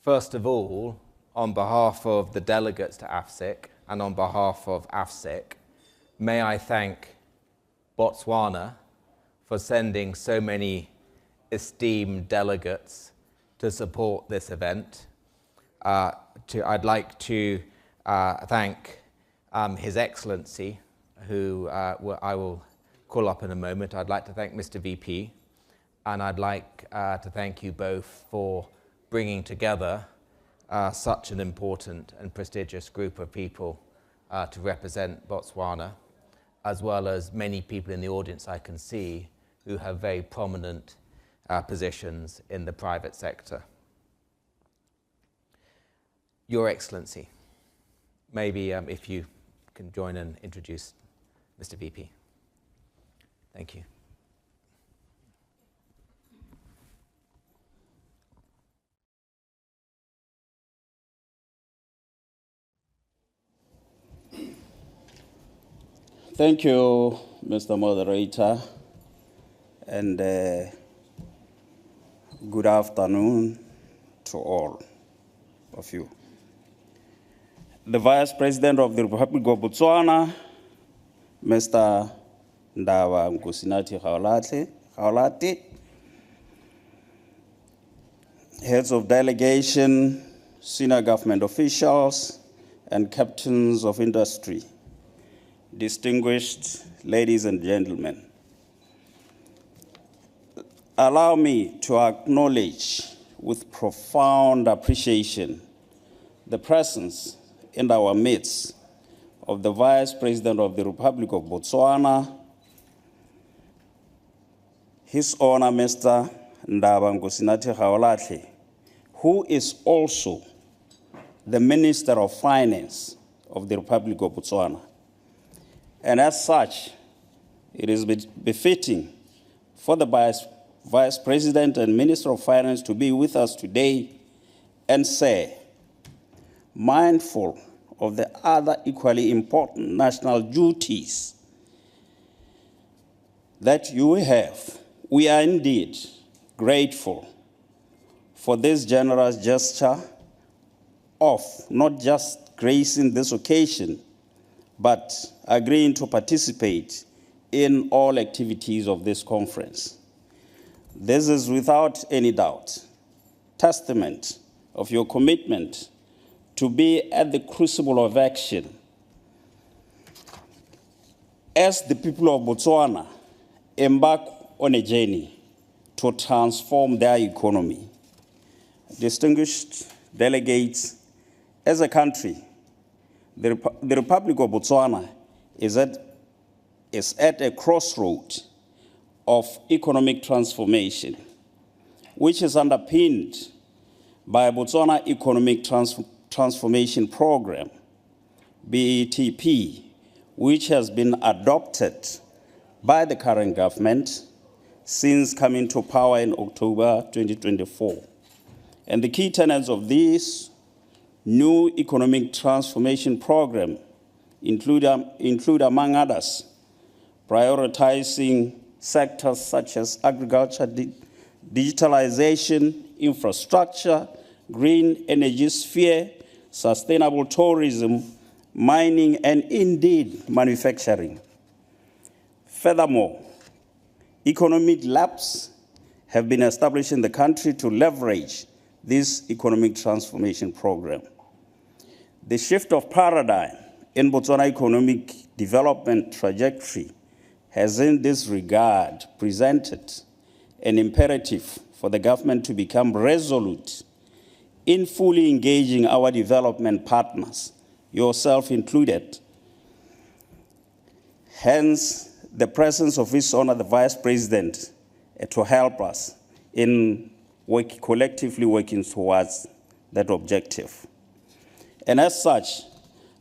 First of all, on behalf of the delegates to AFSIC and on behalf of AFSIC, may I thank Botswana for sending so many esteemed delegates to support this event. I'd like to thank His Excellency, who I will call up in a moment. I'd like to thank Mr. VP, and I'd like to thank you both for bringing together such an important and prestigious group of people to represent Botswana, as well as many people in the audience I can see who have very prominent positions in the private sector. Your Excellency, maybe if you can join and introduce Mr. VP. Thank you. Thank you, Mr. Moderator, and good afternoon to all of you. The Vice President of the Republic of Botswana, Mr. Ndaba Nkosinathi Gaolate, heads of delegation, senior government officials, and captains of industry, distinguished ladies and gentlemen. Allow me to acknowledge with profound appreciation the presence in our midst of the Vice President of the Republic of Botswana, His Honor Mr. Ndaba Nkosinathi Gaolate, who is also the Minister of Finance of the Republic of Botswana. And as such, it is befitting for the Vice President and Minister of Finance to be with us today and say, mindful of the other equally important national duties that you have, we are indeed grateful for this generous gesture of not just gracing this occasion, but agreeing to participate in all activities of this conference. This is without any doubt testament of your commitment to be at the crucible of action as the people of Botswana embark on a journey to transform their economy. Distinguished delegates, as a country, the Republic of Botswana is at a crossroad of economic transformation, which is underpinned by Botswana Economic Transformation Program, BETP, which has been adopted by the current government since coming to power in October 2024. And the key tenets of this new economic transformation program include among others, prioritizing sectors such as agriculture, digitalization, infrastructure, green energy sphere, sustainable tourism, mining, and indeed manufacturing. Furthermore, economic labs have been established in the country to leverage this economic transformation program. The shift of paradigm in Botswana economic development trajectory has in this regard presented an imperative for the government to become resolute in fully engaging our development partners, yourself included. Hence, the presence of His Honor, the Vice President, to help us in collectively working towards that objective. And as such,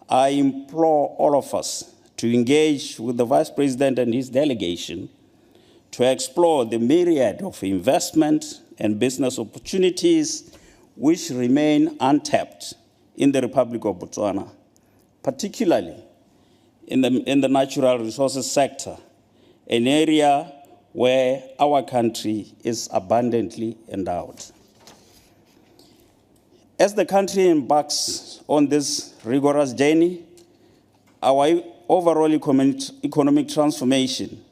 I implore all of us to engage with the Vice President and his delegation to explore the myriad of investment and business opportunities which remain untapped in the Republic of Botswana, particularly in the natural resources sector, an area where our country is abundantly endowed. As the country embarks on this rigorous journey, our overall economic transformation,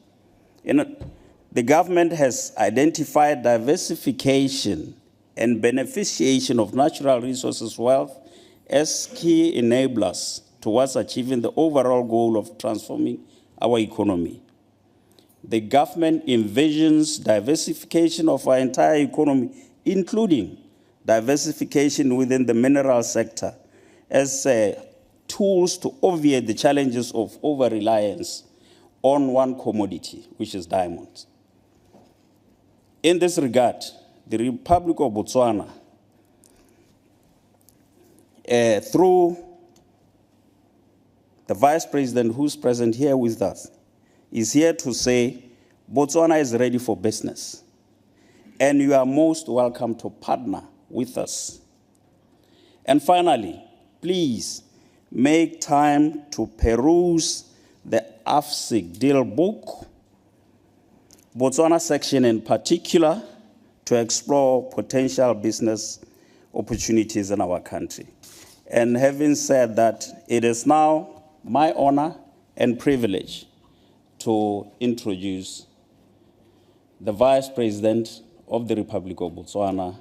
the government has identified diversification and beneficiation of natural resources wealth as key enablers towards achieving the overall goal of transforming our economy. The government envisions diversification of our entire economy, including diversification within the mineral sector, as tools to obviate the challenges of over-reliance on one commodity, which is diamonds. In this regard, the Republic of Botswana, through the Vice President who's present here with us, is here to say Botswana is ready for business, and you are most welcome to partner with us. And finally, please make time to peruse the AFSIC deal book, Botswana section in particular, to explore potential business opportunities in our country. And having said that, it is now my honor and privilege to introduce the Vice President of the Republic of Botswana,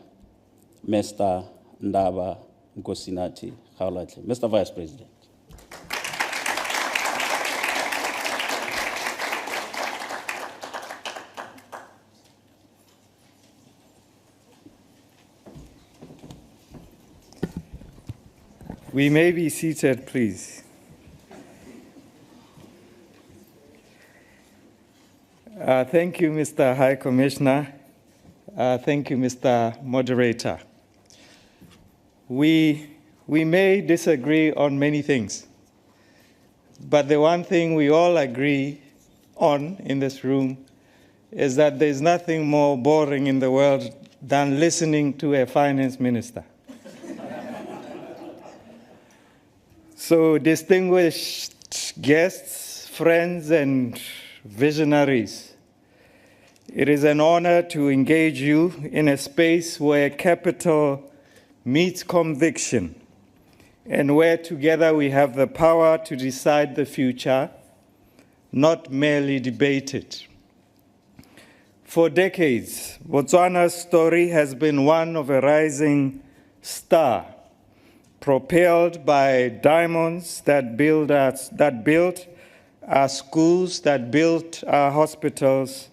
Mr. Ndaba Nkosinati Kgaoletle. Mr. Vice President. We may be seated, please. Thank you, Mr. High Commissioner. Thank you, Mr. Moderator. We may disagree on many things, but the one thing we all agree on in this room is that there's nothing more boring in the world than listening to a finance minister. So, distinguished guests, friends, and visionaries, it is an honor to engage you in a space where capital meets conviction and where together we have the power to decide the future, not merely debate it. For decades, Botswana's story has been one of a rising star, propelled by diamonds that built our schools, that built our hospitals,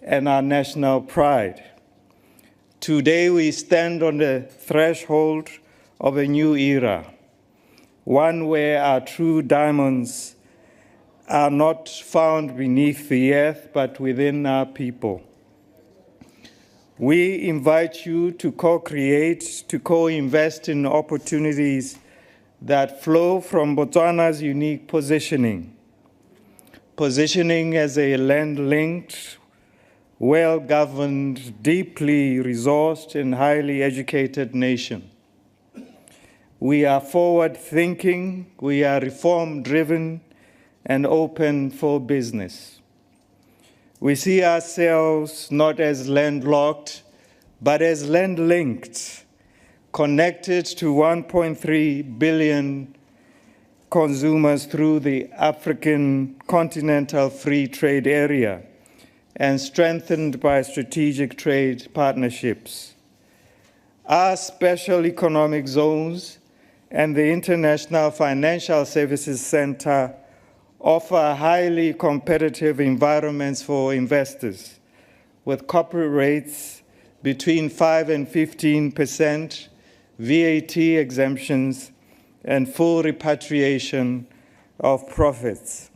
and our national pride. Today we stand on the threshold of a new era, one where our true diamonds are not found beneath the earth, but within our people. We invite you to co-create, to co-invest in opportunities that flow from Botswana's unique positioning as a land-linked, well-governed, deeply resourced, and highly educated nation. We are forward-thinking, we are reform-driven, and open for business. We see ourselves not as landlocked, but as land-linked, connected to 1.3 billion consumers through the African Continental Free Trade Area and strengthened by strategic trade partnerships. Our special economic zones and the International Financial Services Center offer highly competitive environments for investors, with corporate rates between 5% and 15%, VAT exemptions, and full repatriation of profits.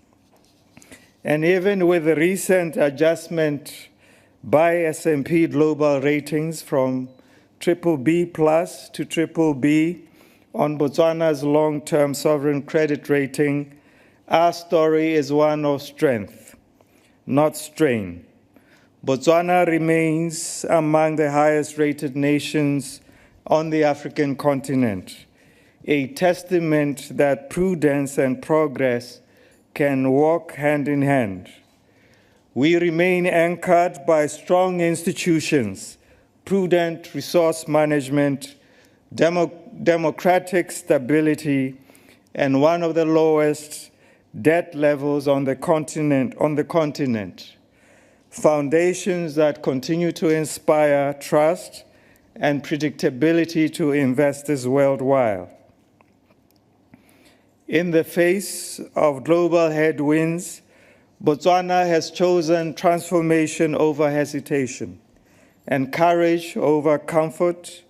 And even with the recent adjustment by S&P Global Ratings from BBB+ to BBB on Botswana's long-term sovereign credit rating, our story is one of strength, not strain. Botswana remains among the highest-rated nations on the African continent, a testament that prudence and progress can walk hand in hand. We remain anchored by strong institutions, prudent resource management, democratic stability, and one of the lowest debt levels on the continent. Foundations that continue to inspire trust and predictability to investors worldwide. In the face of global headwinds, Botswana has chosen transformation over hesitation and courage over comfort.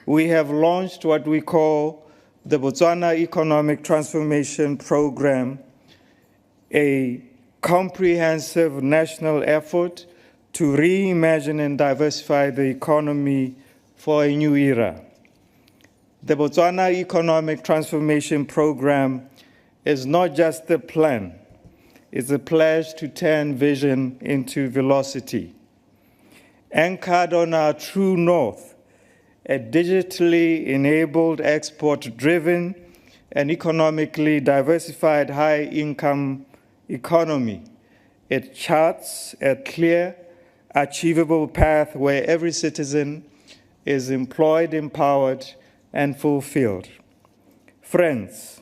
We have launched what we call the Botswana Economic Transformation Program, a comprehensive national effort to reimagine and diversify the economy for a new era. The Botswana Economic Transformation Program is not just a plan, it's a pledge to turn vision into velocity. Anchored on our true north, a digitally enabled, export-driven, and economically diversified high-income economy, it charts a clear, achievable path where every citizen is employed, empowered, and fulfilled. Friends,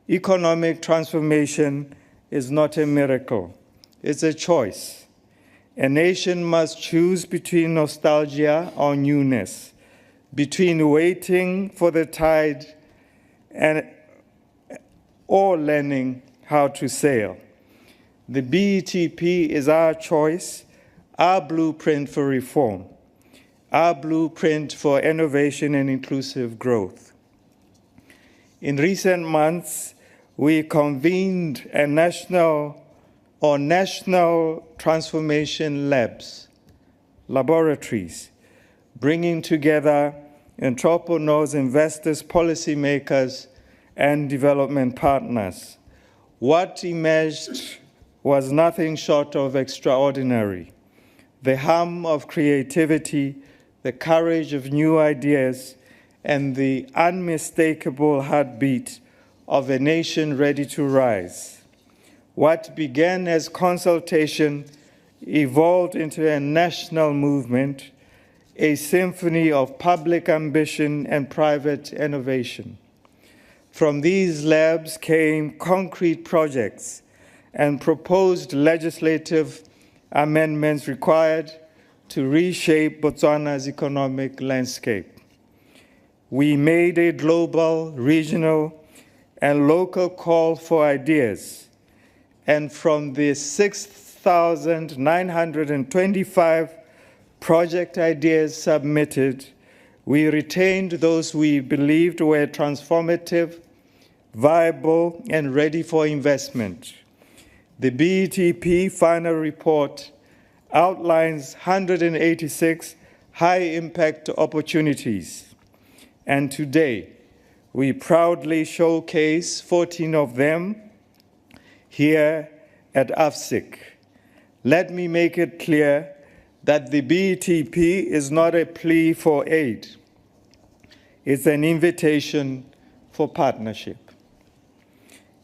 economic transformation is not a miracle, it's a choice. A nation must choose between nostalgia or newness, between waiting for the tide or learning how to sail. The BETP is our choice, our blueprint for reform, our blueprint for innovation and inclusive growth. In recent months, we convened a national transformation laboratories, bringing together entrepreneurs, investors, policymakers, and development partners. What emerged was nothing short of extraordinary. The hum of creativity, the courage of new ideas, and the unmistakable heartbeat of a nation ready to rise. What began as consultation evolved into a national movement, a symphony of public ambition and private innovation. From these labs came concrete projects and proposed legislative amendments required to reshape Botswana's economic landscape. We made a global, regional, and local call for ideas. And from the 6,925 project ideas submitted, we retained those we believed were transformative, viable, and ready for investment. The BETP final report outlines 186 high-impact opportunities. And today, we proudly showcase 14 of them here at AFSIC. Let me make it clear that the BETP is not a plea for aid. It's an invitation for partnership.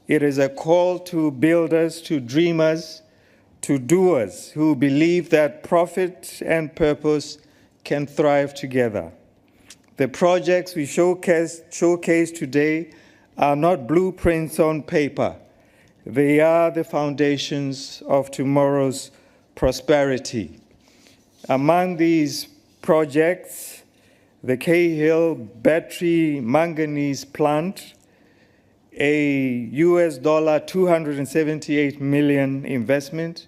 It is a call to builders, to dreamers, to doers who believe that profit and purpose can thrive together. The projects we showcase today are not blueprints on paper. They are the foundations of tomorrow's prosperity. Among these projects, the Cahill Battery Manganese Plant, a US $278 million investment,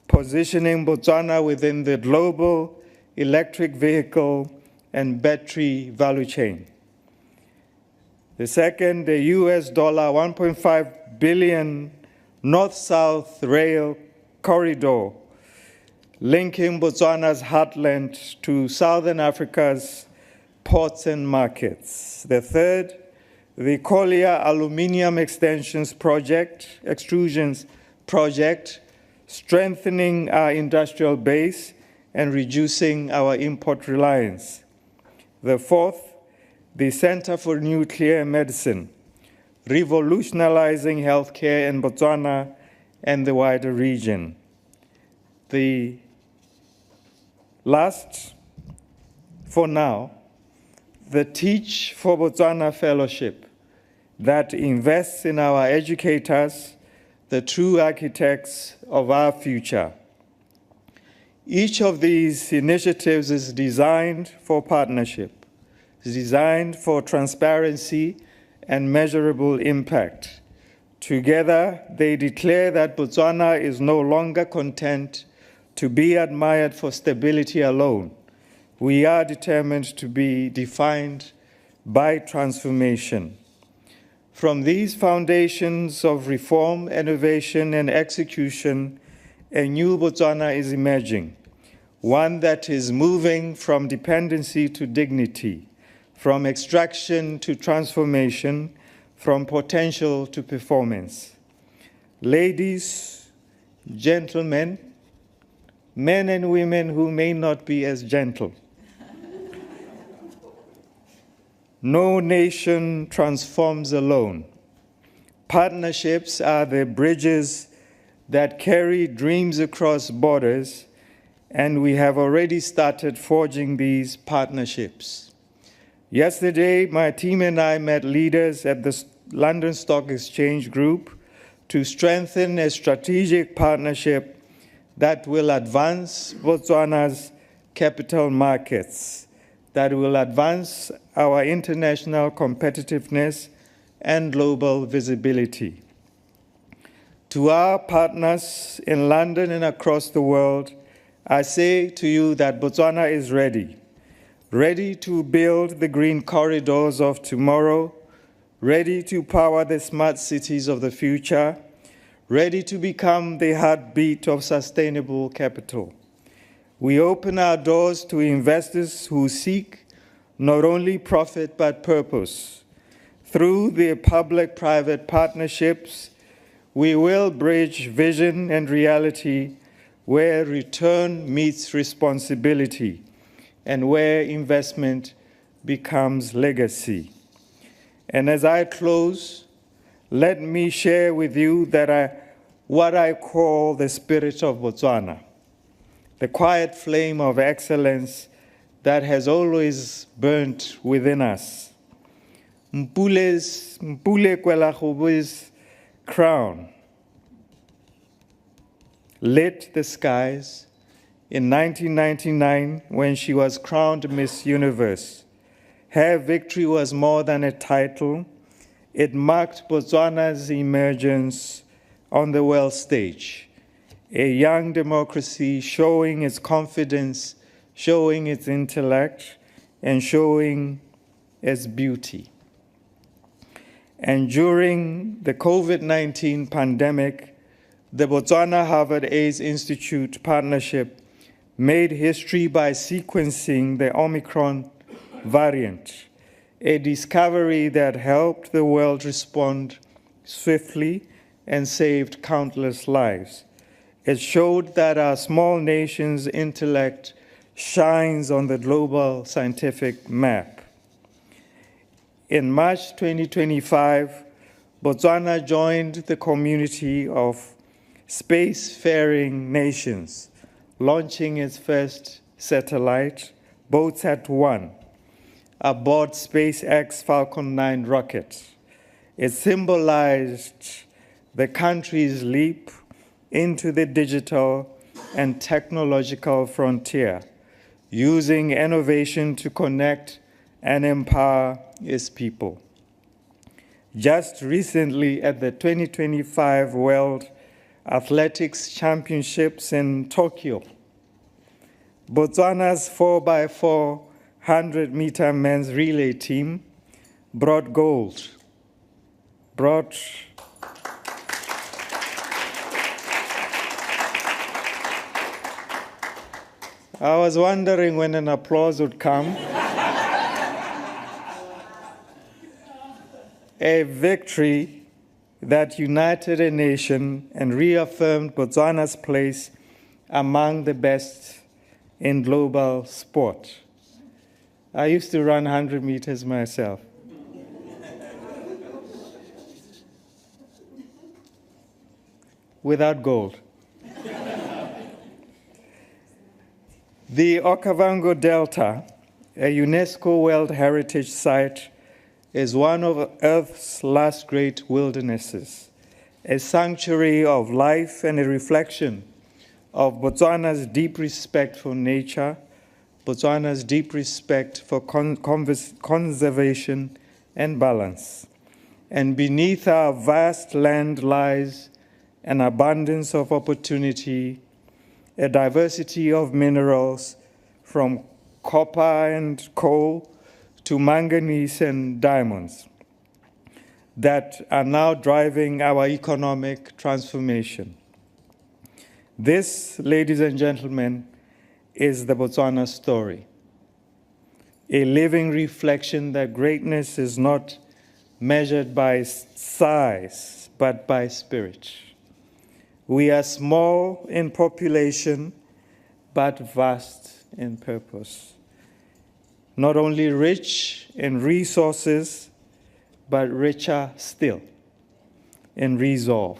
positioning Botswana within the global electric vehicle and battery value chain. The second, the US $1.5 billion North-South Rail Corridor, linking Botswana's heartland to Southern Africa's ports and markets. The third, the Collier Aluminium Extrusions Project, strengthening our industrial base and reducing our import reliance. The fourth, the Center for Nuclear Medicine, revolutionizing healthcare in Botswana and the wider region. The last, for now, the Teach for Botswana Fellowship that invests in our educators, the true architects of our future. Each of these initiatives is designed for partnership, is designed for transparency and measurable impact. Together, they declare that Botswana is no longer content to be admired for stability alone. We are determined to be defined by transformation. From these foundations of reform, innovation, and execution, a new Botswana is emerging, one that is moving from dependency to dignity, from extraction to transformation, from potential to performance. Ladies, gentlemen, men and women who may not be as gentle, no nation transforms alone. Partnerships are the bridges that carry dreams across borders, and we have already started forging these partnerships. Yesterday, my team and I met leaders at the London Stock Exchange Group to strengthen a strategic partnership that will advance Botswana's capital markets, that will advance our international competitiveness and global visibility. To our partners in London and across the world, I say to you that Botswana is ready to build the green corridors of tomorrow, ready to power the smart cities of the future, ready to become the heartbeat of sustainable capital. We open our doors to investors who seek not only profit but purpose. Through the public-private partnerships, we will bridge vision and reality where return meets responsibility and where investment becomes legacy. And as I close, let me share with you that what I call the spirit of Botswana, the quiet flame of excellence that has always burnt within us. Mpule Kwelagobo's crown lit the skies in 1999 when she was crowned Miss Universe. Her victory was more than a title. It marked Botswana's emergence on the world stage, a young democracy showing its confidence, showing its intellect, and showing its beauty. And during the COVID-19 pandemic, the Botswana Harvard AIDS Institute partnership made history by sequencing the Omicron variant, a discovery that helped the world respond swiftly and saved countless lives. It showed that our small nation's intellect shines on the global scientific map. In March 2025, Botswana joined the community of spacefaring nations, launching its first satellite, BOTSAT-1, aboard SpaceX Falcon 9 rocket. It symbolized the country's leap into the digital and technological frontier, using innovation to connect and empower its people. Just recently at the 2025 World Athletics Championships in Tokyo, Botswana's 4x4 100-meter men's relay team brought gold, I was wondering when an applause would come. A victory that united a nation and reaffirmed Botswana's place among the best in global sport. I used to run 100 meters myself. Without gold. The Okavango Delta, a UNESCO World Heritage Site, is one of Earth's last great wildernesses, a sanctuary of life and a reflection of Botswana's deep respect for nature, Botswana's deep respect for conservation and balance. And beneath our vast land lies an abundance of opportunity, a diversity of minerals from copper and coal to manganese and diamonds that are now driving our economic transformation. This, ladies and gentlemen, is the Botswana story, a living reflection that greatness is not measured by size, but by spirit. We are small in population, but vast in purpose. Not only rich in resources, but richer still in resolve.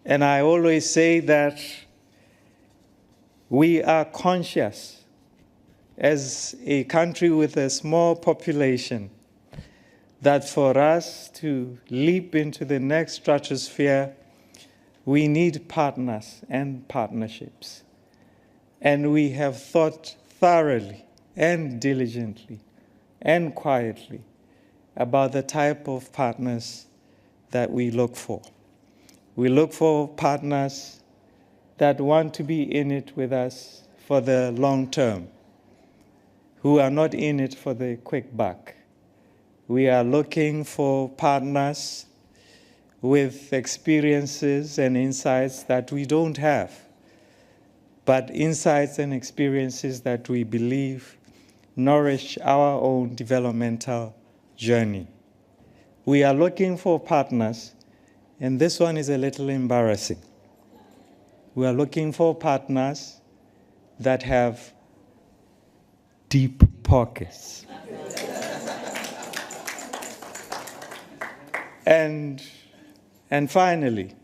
And I always say that we are conscious as a country with a small population that for us to leap into the next stratosphere, we need partners and partnerships. And we have thought thoroughly and diligently and quietly about the type of partners that we look for. We look for partners that want to be in it with us for the long term, who are not in it for the quick buck. We are looking for partners with experiences and insights that we don't have, but insights and experiences that we believe nourish our own developmental journey. We are looking for partners, and this one is a little embarrassing. We are looking for partners that have deep pockets. And finally,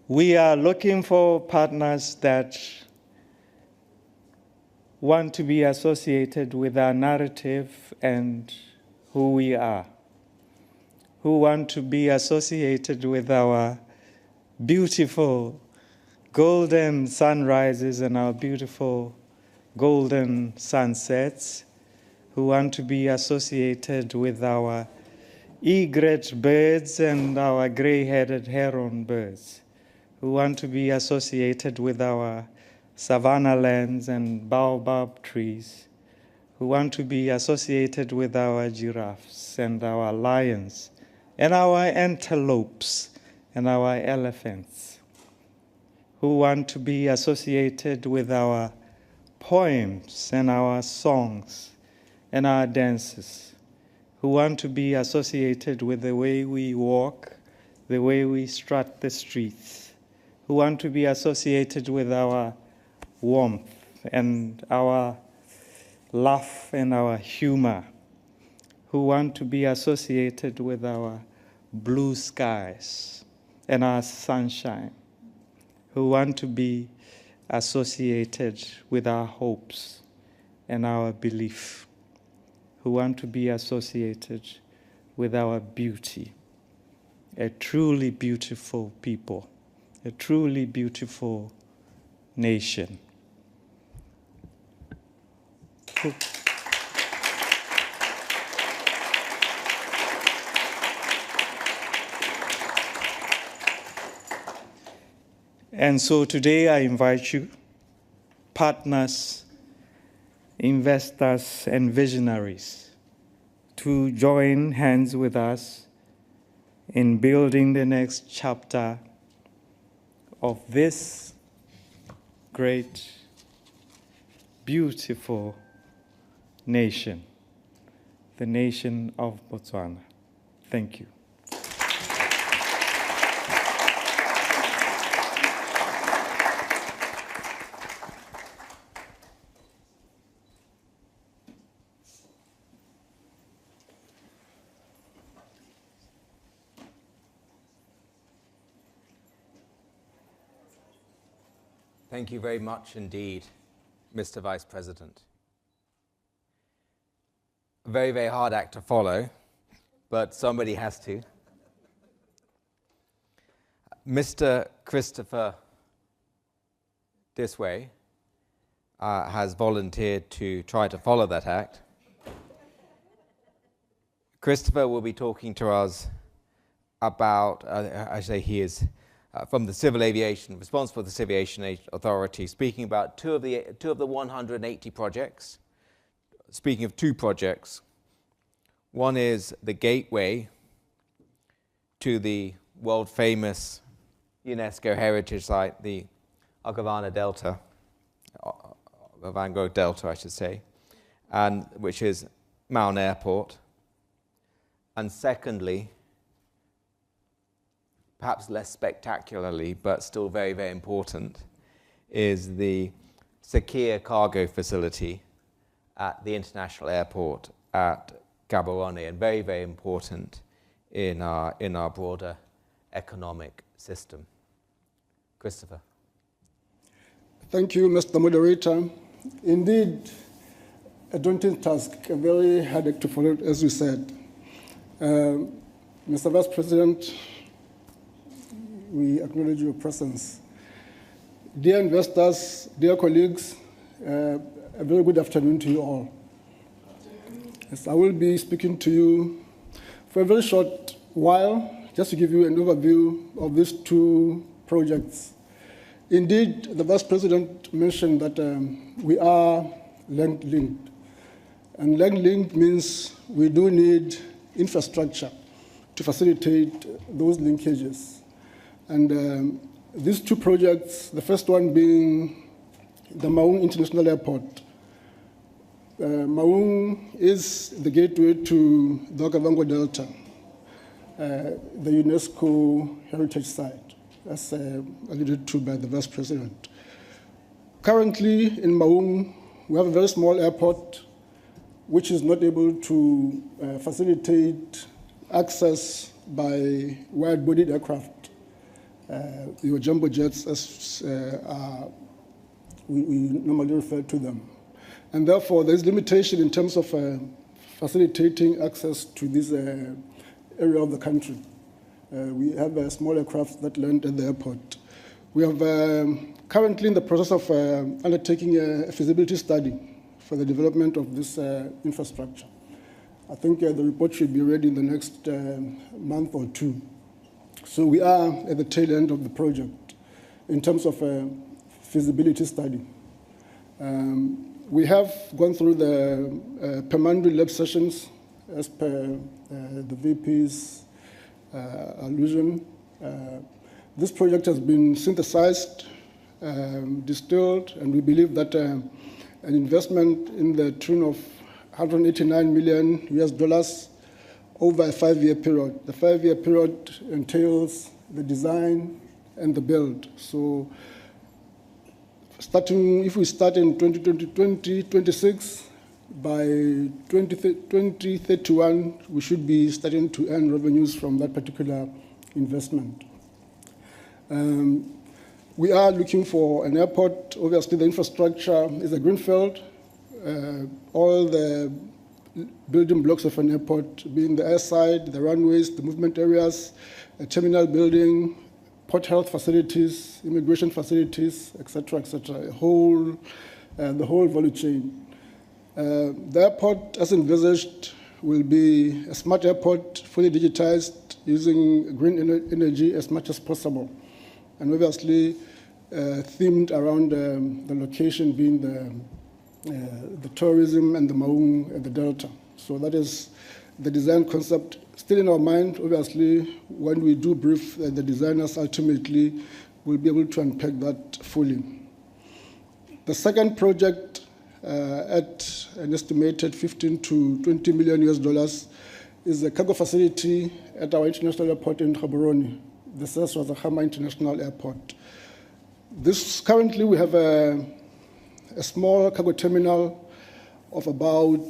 we are looking for partners that want to be associated with our narrative and who we are, who want to be associated with our beautiful golden sunrises and our beautiful golden sunsets, who want to be associated with our egret birds and our gray-headed heron birds, who want to be associated with our savanna lands and baobab trees, who want to be associated with our giraffes and our lions and our antelopes and our elephants, who want to be associated with our poems and our songs and our dances, who want to be associated with the way we walk, the way we strut the streets, who want to be associated with our warmth and our laugh and our humor, who want to be associated with our blue skies and our sunshine, who want to be associated with our hopes and our belief, who want to be associated with our beauty, a truly beautiful people, a truly beautiful nation. And so today I invite you, partners, investors, and visionaries, to join hands with us in building the next chapter of this great, beautiful nation, the nation of Botswana. Thank you. Thank you very much indeed, Mr. Vice President. A very, very hard act to follow, but somebody has to. Mr. Christopher Disway has volunteered to try to follow that act. Christopher will be talking to us about, he is from the Civil Aviation, responsible for the Civil Aviation Authority, speaking about two of the 180 projects. Speaking of two projects, one is the gateway to the world-famous UNESCO heritage site, the Okavango Delta, Okavango Delta, I should say, and which is Maun Airport. And secondly, perhaps less spectacularly, but still very, very important, is the secure cargo facility at the international airport at Gaborone, and very, very important in our broader economic system. Christopher. Thank you, Mr. Moderator. Indeed, a daunting task, a very hard act to follow, as you said. Mr. Vice President, we acknowledge your presence. Dear investors, dear colleagues, a very good afternoon to you all. Yes, I will be speaking to you for a very short while, just to give you an overview of these two projects. Indeed, the Vice President mentioned that we are land-linked. And land-linked means we do need infrastructure to facilitate those linkages. And these two projects, the first one being the Maun International Airport. Maun is the gateway to the Okavango Delta, the UNESCO heritage site, as alluded to by the Vice President. Currently in Maun, we have a very small airport which is not able to facilitate access by wide-bodied aircraft. Your jumbo jets, as we normally refer to them. And therefore, there is limitation in terms of facilitating access to this area of the country. We have small aircraft that land at the airport. We have currently in the process of undertaking a feasibility study for the development of this infrastructure. I think the report should be ready in the next month or two. So we are at the tail end of the project in terms of feasibility study. We have gone through the preliminary lab sessions as per the VP's allusion. This project has been synthesized, distilled, and we believe that an investment in the tune of $189 million over a 5-year period. The 5-year period entails the design and the build. So if we start in 2026, by 2031, we should be starting to earn revenues from that particular investment. We are looking for an airport. Obviously, the infrastructure is a greenfield. All the building blocks of an airport, being the airside, the runways, the movement areas, a terminal building, port health facilities, immigration facilities, etc., the whole value chain. The airport, as envisaged, will be a smart airport, fully digitized, using green energy as much as possible, and obviously themed around the location being the tourism and the Maun and the Delta. So that is the design concept still in our mind. Obviously, when we do brief the designers, ultimately, we'll be able to unpack that fully. The second project, at an estimated $15 to $20 million is a cargo facility at our international airport in Gaborone, the Seswazahama International Airport. Currently, we have a small cargo terminal of about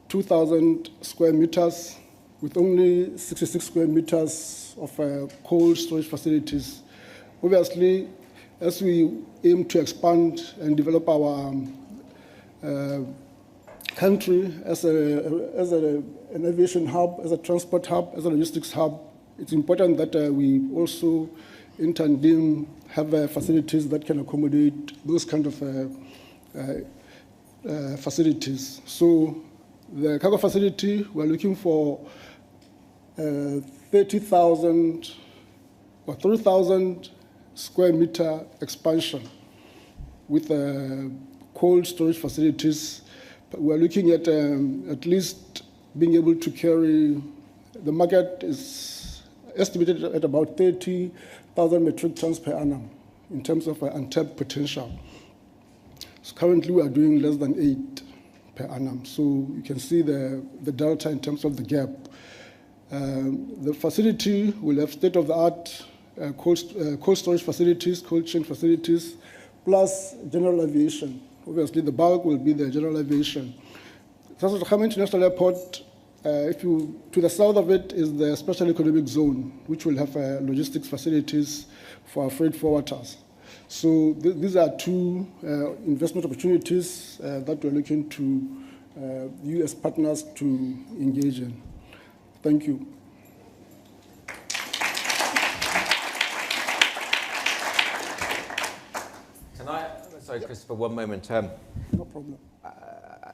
2,000 square meters with only 66 square meters of cold storage facilities. Obviously, as we aim to expand and develop our country as an aviation hub, as a transport hub, as a logistics hub, it's important that we also in tandem have facilities that can accommodate those kind of facilities. So the cargo facility, we're looking for 30,000 or 3,000 square meter expansion with cold storage facilities. We're looking at least being able to carry, the market is estimated at about 30,000 metric tons per annum in terms of untapped potential. So currently we are doing less than 8 per annum. So you can see the delta in terms of the gap. The facility will have state-of-the-art cold storage facilities, cold chain facilities, plus general aviation. Obviously, the bulk will be the general aviation. Sasotokama International Airport, to the south of it is the special economic zone, which will have logistics facilities for our freight forwarders. So these are two investment opportunities that we're looking to U.S. partners to engage in. Thank you. Sorry, Christopher, one moment. No problem.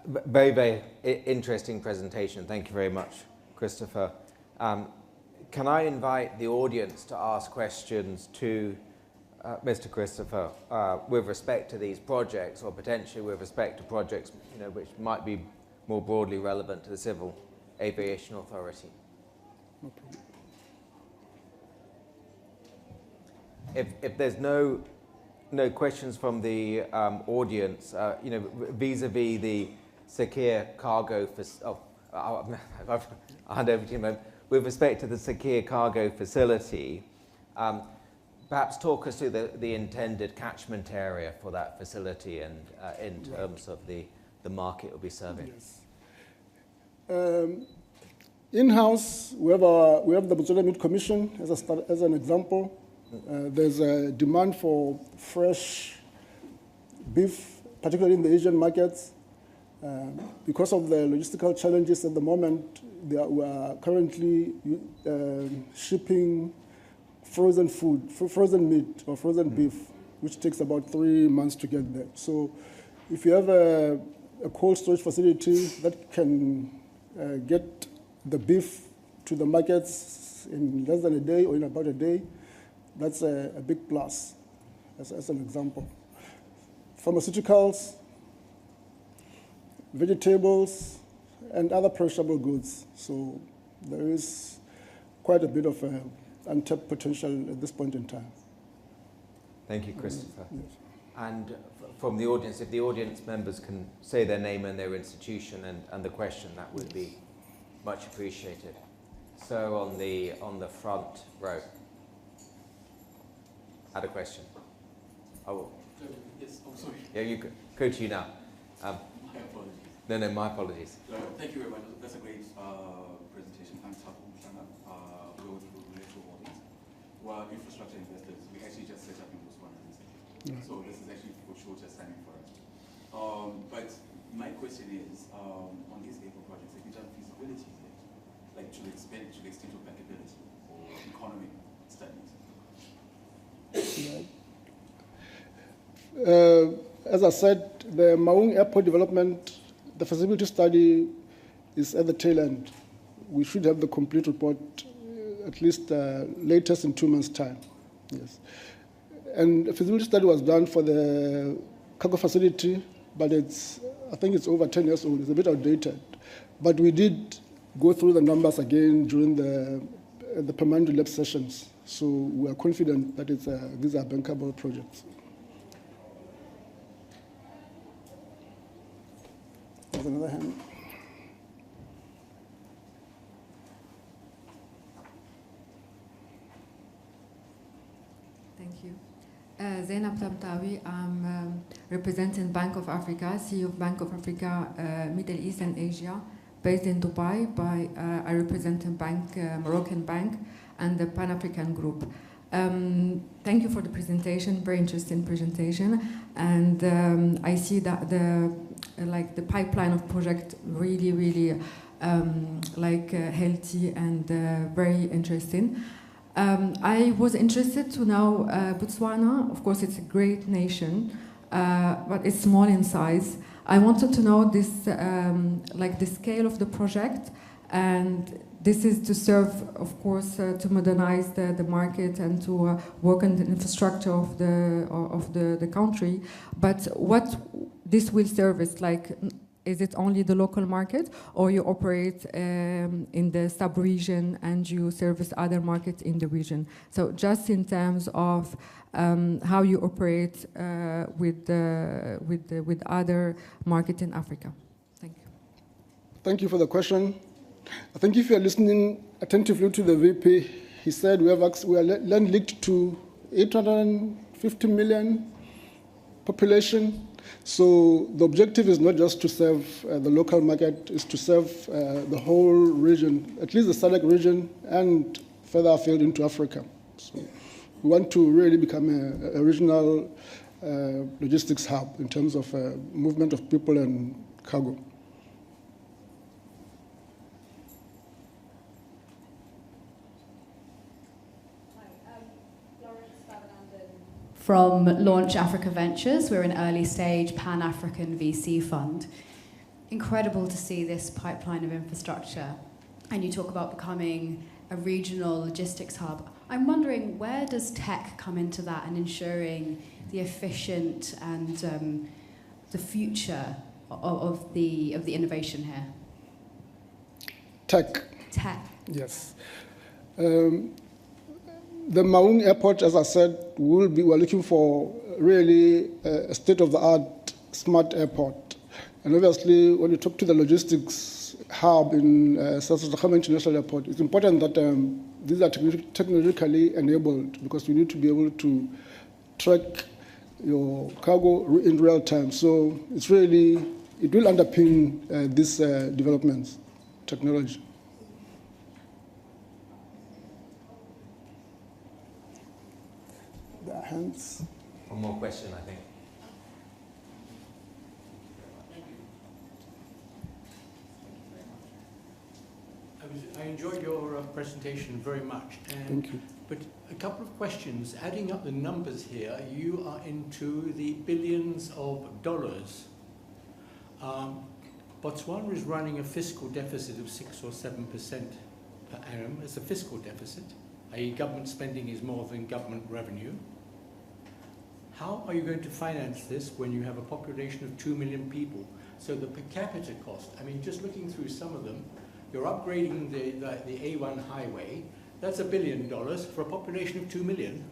Very, very interesting presentation. Thank you very much, Christopher. Can I invite the audience to ask questions to Mr. Christopher with respect to these projects, or potentially with respect to projects which might be more broadly relevant to the Civil Aviation Authority? No problem. If there's no questions from the audience, vis-a-vis the secure cargo I'll hand over to you in a moment. With respect to the secure cargo facility, perhaps talk us through the intended catchment area for that facility and in terms of the market it will be serving. Yes. In-house, we have the Botswana Meat Commission as an example. There's a demand for fresh beef, particularly in the Asian markets. Because of the logistical challenges at the moment, we are currently shipping frozen food, frozen meat or frozen beef, which takes about 3 months to get there. So if you have a cold storage facility that can get the beef to the markets in less than a day or in about a day, that's a big plus, as an example. Pharmaceuticals, vegetables, and other perishable goods. So there is quite a bit of untapped potential at this point in time. Thank you, Christopher. Yes. And from the audience, if the audience members can say their name and their institution and the question, that would be much appreciated. So on the front row. Had a question. Oh. Yes, I'm sorry. Yeah, you go to you now. My apologies. No, my apologies. Thank you very much. That's a great presentation. Thanks, Hapu Mshana. We're with Relational Holdings. We're infrastructure investors. We actually just set up in Botswana recently. So this is actually for sure just timing for us. But my question is, on these airport projects, have you done feasibility yet? Like to the extent of bankability or economic studies? As I said, the Maung Airport development, the feasibility study is at the tail end. We should have the complete report at least latest in 2 months' time. Yes. And the feasibility study was done for the cargo facility, but I think it's over 10 years old. It's a bit outdated. But we did go through the numbers again during the permanent lab sessions. So we are confident that these are bankable projects. There's another hand. Thank you. Zainab Tabtawi, I'm representing Bank of Africa, CEO of Bank of Africa, Middle East and Asia, based in Dubai. I represent a bank, Moroccan bank, and the Pan-African Group. Thank you for the presentation, very interesting presentation. And I see that the pipeline of project really healthy and very interesting. I was interested to know Botswana. Of course, it's a great nation, but it's small in size. I wanted to know this, the scale of the project, and this is to serve, of course, to modernize the market and to work on the infrastructure of the country. But what this will service, is it only the local market, or you operate in the sub-region and you service other markets in the region? So just in terms of how you operate with other markets in Africa. Thank you. Thank you for the question. I think if you're listening attentively to the VP, he said we are land linked to 850 million population. So the objective is not just to serve the local market, it's to serve the whole region, at least the SADC region, and further afield into Africa. So we want to really become a regional logistics hub in terms of movement of people and cargo. From Launch Africa Ventures. We're an early stage Pan-African VC fund. Incredible to see this pipeline of infrastructure. And you talk about becoming a regional logistics hub. I'm wondering, where does tech come into that and ensuring the efficient and the future of the innovation here? Tech. Tech. Yes. The Maung Airport, as I said, we're looking for really a state-of-the-art smart airport. And obviously, when you talk to the logistics hub in South Africa International Airport, it's important that these are technologically enabled, because we need to be able to track your cargo in real time. So it will underpin these developments, technology. Hands. One more question, I think. I enjoyed your presentation very much. Thank you. But a couple of questions. Adding up the numbers here, you are into the billions of dollars. Botswana is running a fiscal deficit of 6 or 7% per annum. It's a fiscal deficit, i.e. government spending is more than government revenue. How are you going to finance this when you have a population of 2 million people? So the per capita cost, I mean, just looking through some of them, you're upgrading the A1 highway, that's $1 billion for a population of 2 million.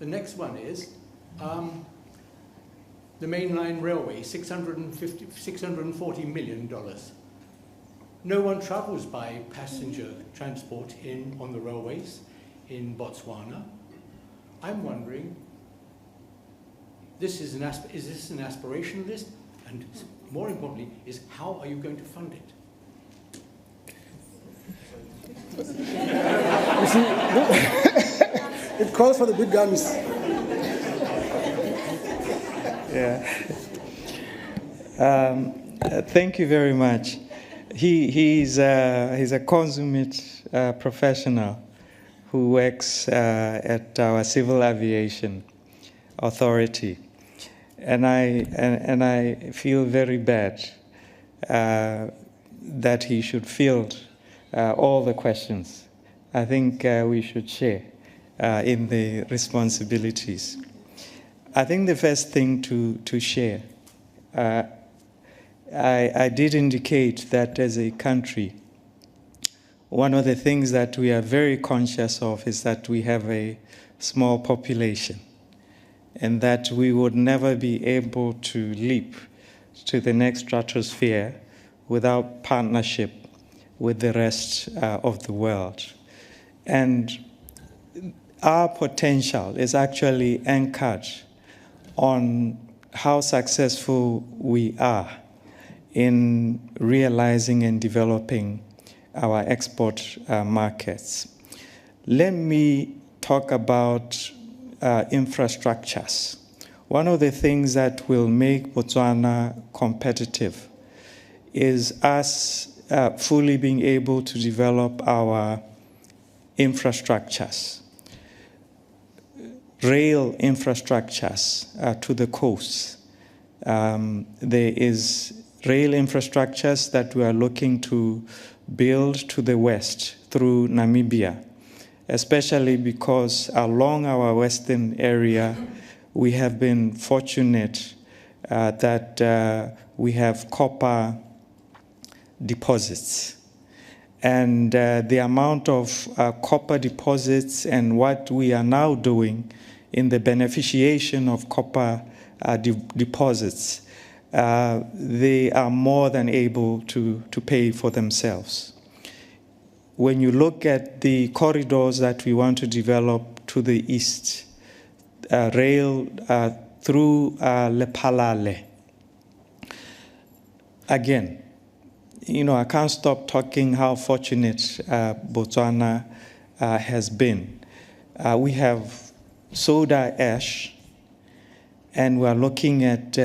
The next one is the mainline railway, $640 million. No one travels by passenger transport on the railways in Botswana. I'm wondering, is this an aspiration list? And more importantly, is how are you going to fund it? It calls for the big guns. Yeah. Thank you very much. He's a consummate professional who works at our Civil Aviation Authority. And I feel very bad that he should field all the questions. I think we should share in the responsibilities. I think the first thing to share, I did indicate that as a country, one of the things that we are very conscious of is that we have a small population, and that we would never be able to leap to the next stratosphere without partnership with the rest of the world. And our potential is actually anchored on how successful we are in realizing and developing our export markets. Let me talk about infrastructures. One of the things that will make Botswana competitive is us fully being able to develop our infrastructures, rail infrastructures to the coast. There is rail infrastructures that we are looking to build to the west through Namibia, especially because along our western area, we have been fortunate that we have copper deposits. And the amount of copper deposits and what we are now doing in the beneficiation of copper deposits, they are more than able to pay for themselves. When you look at the corridors that we want to develop to the east, rail through Lephalale, again, I can't stop talking how fortunate Botswana has been. We have soda ash, and we are looking at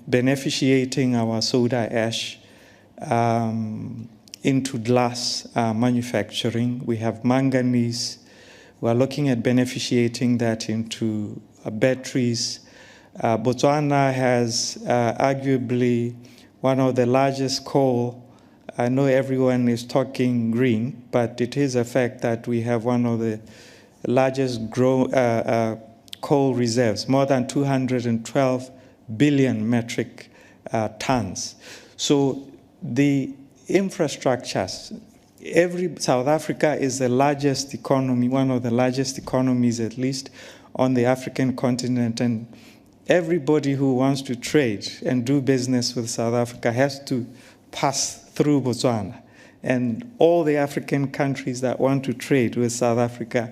beneficiating our soda ash into glass manufacturing. We have manganese. We are looking at beneficiating that into batteries. Botswana has arguably one of the largest coal. I know everyone is talking green, but it is a fact that we have one of the largest coal reserves, more than 212 billion metric tons. So the infrastructures, South Africa is the largest economy, one of the largest economies at least on the African continent, and everybody who wants to trade and do business with South Africa has to pass through Botswana. And all the African countries that want to trade with South Africa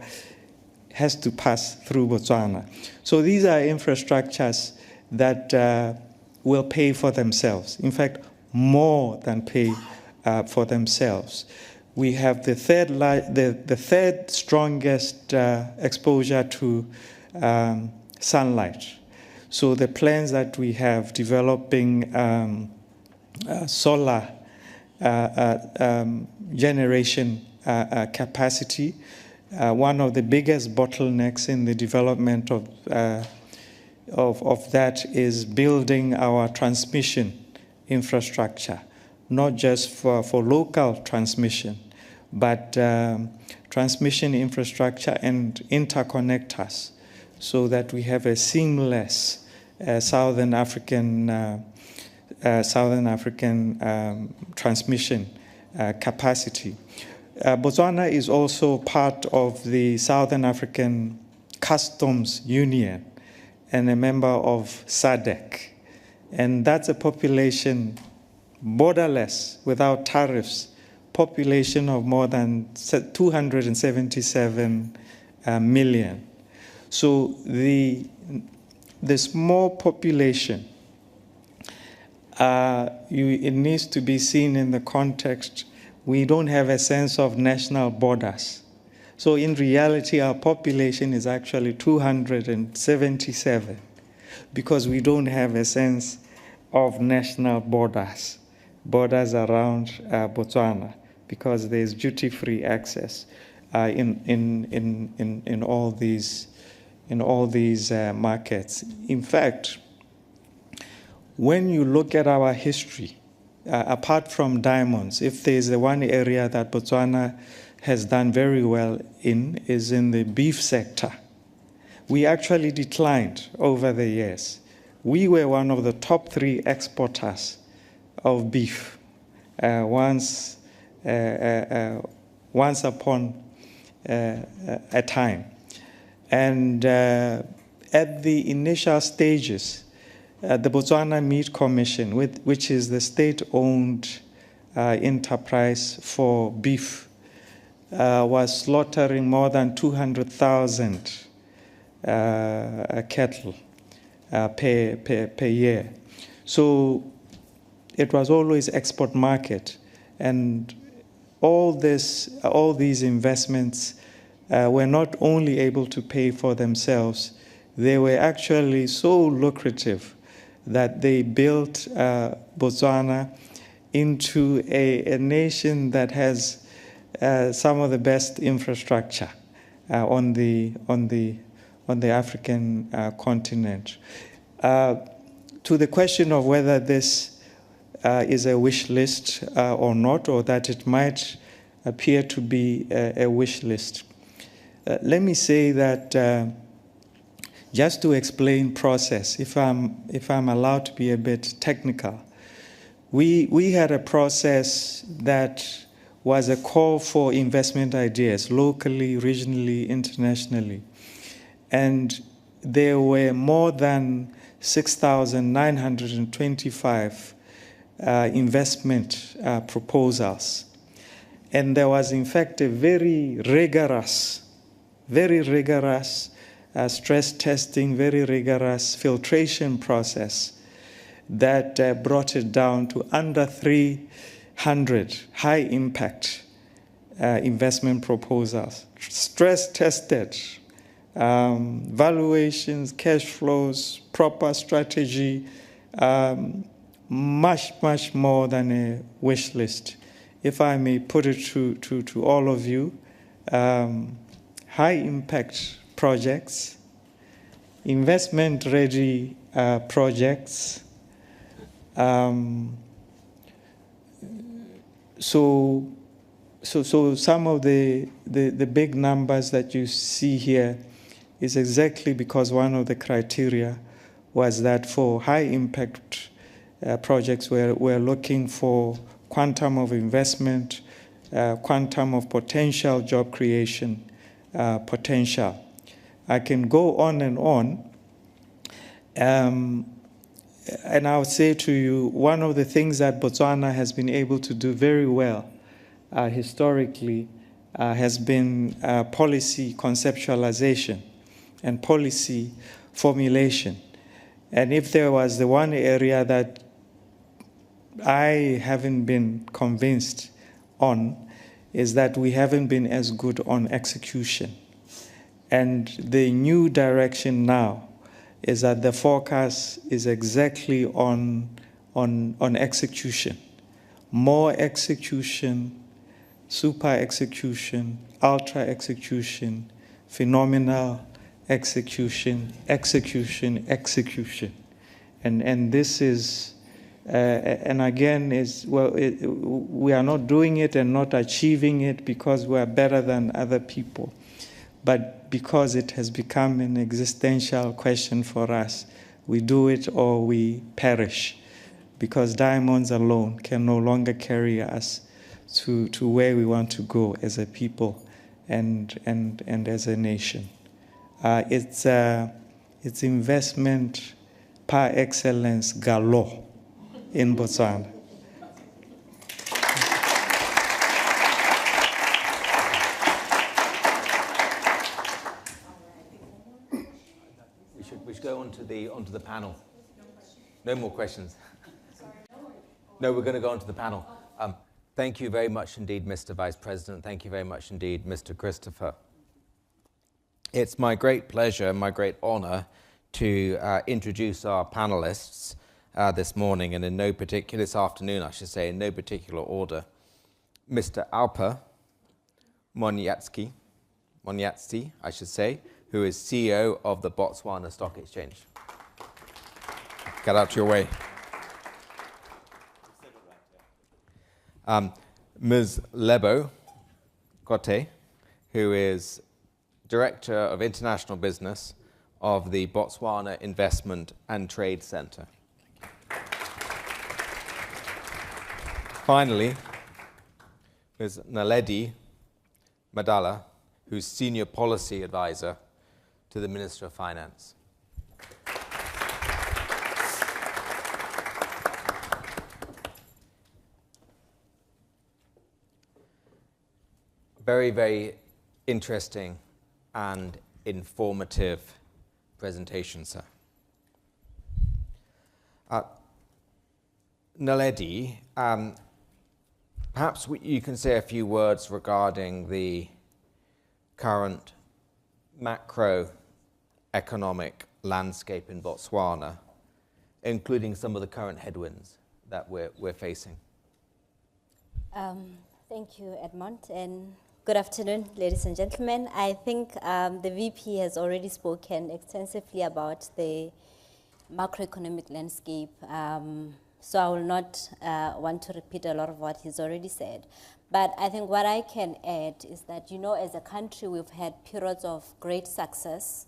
has to pass through Botswana. So these are infrastructures that will pay for themselves. In fact, more than pay for themselves. We have the third strongest exposure to sunlight. So the plans that we have developing solar generation capacity, one of the biggest bottlenecks in the development of that is building our transmission infrastructure, not just for local transmission, but transmission infrastructure and interconnectors, so that we have a seamless Southern African transmission capacity. Botswana is also part of the Southern African Customs Union and a member of SADC. And that's a population borderless, without tariffs, population of more than 277 million. So the small population, it needs to be seen in the context. We don't have a sense of national borders. So in reality, our population is actually 277 because we don't have a sense of national borders around Botswana, because there's duty-free access in all these markets. In fact, when you look at our history, apart from diamonds, if there's the one area that Botswana has done very well in, is in the beef sector. We actually declined over the years. We were one of the top 3 exporters of beef once upon a time. And at the initial stages, the Botswana Meat Commission, which is the state-owned enterprise for beef, was slaughtering more than 200,000 cattle per year. So it was always export market, and all these investments were not only able to pay for themselves, they were actually so lucrative that they built Botswana into a nation that has some of the best infrastructure on the African continent. To the question of whether this is a wish list or not, or that it might appear to be a wish list, let me say that just to explain process, if I'm allowed to be a bit technical, we had a process that was a call for investment ideas locally, regionally, internationally. And there were more than 6,925 investment proposals. And there was, in fact, a very rigorous stress testing, very rigorous filtration process that brought it down to under 300 high-impact investment proposals. Stress tested, valuations, cash flows, proper strategy, much more than a wish list. If I may put it to all of you, high-impact projects, investment-ready projects. So some of the big numbers that you see here is exactly because one of the criteria was that for high-impact projects, we're looking for quantum of investment, quantum of potential job creation potential. I can go on and on. And I would say to you, one of the things that Botswana has been able to do very well historically has been policy conceptualization and policy formulation. And if there was the one area that I haven't been convinced on, is that we haven't been as good on execution. And the new direction now is that the focus is exactly on execution. More execution, super execution, ultra execution, phenomenal execution. And this is, and again, we are not doing it and not achieving it because we are better than other people, but because it has become an existential question for us. We do it or we perish, because diamonds alone can no longer carry us to where we want to go as a people and as a nation. It's investment par excellence galore in Botswana. We should go onto the panel. No more questions. No, we're going to go onto the panel. Thank you very much indeed, Mr. Vice President. Thank you very much indeed, Mr. Christopher. It's my great pleasure and my great honor to introduce our panelists this morning, and this afternoon, I should say, in no particular order. Mr. Alpa Monyatsi, I should say, who is CEO of the Botswana Stock Exchange. Get out your way. Ms. Lebo Kote, who is Director of International Business of the Botswana Investment and Trade Center. Finally, Ms. Naledi Madala, who's Senior Policy Advisor to the Minister of Finance. Very, very interesting and informative presentation, sir. Naledi, perhaps you can say a few words regarding the current macroeconomic landscape in Botswana, including some of the current headwinds that we're facing? Thank you, Edmond, and good afternoon, ladies and gentlemen. I think the VP has already spoken extensively about the macroeconomic landscape, so I will not want to repeat a lot of what he's already said. But I think what I can add is that, you know, as a country, we've had periods of great success.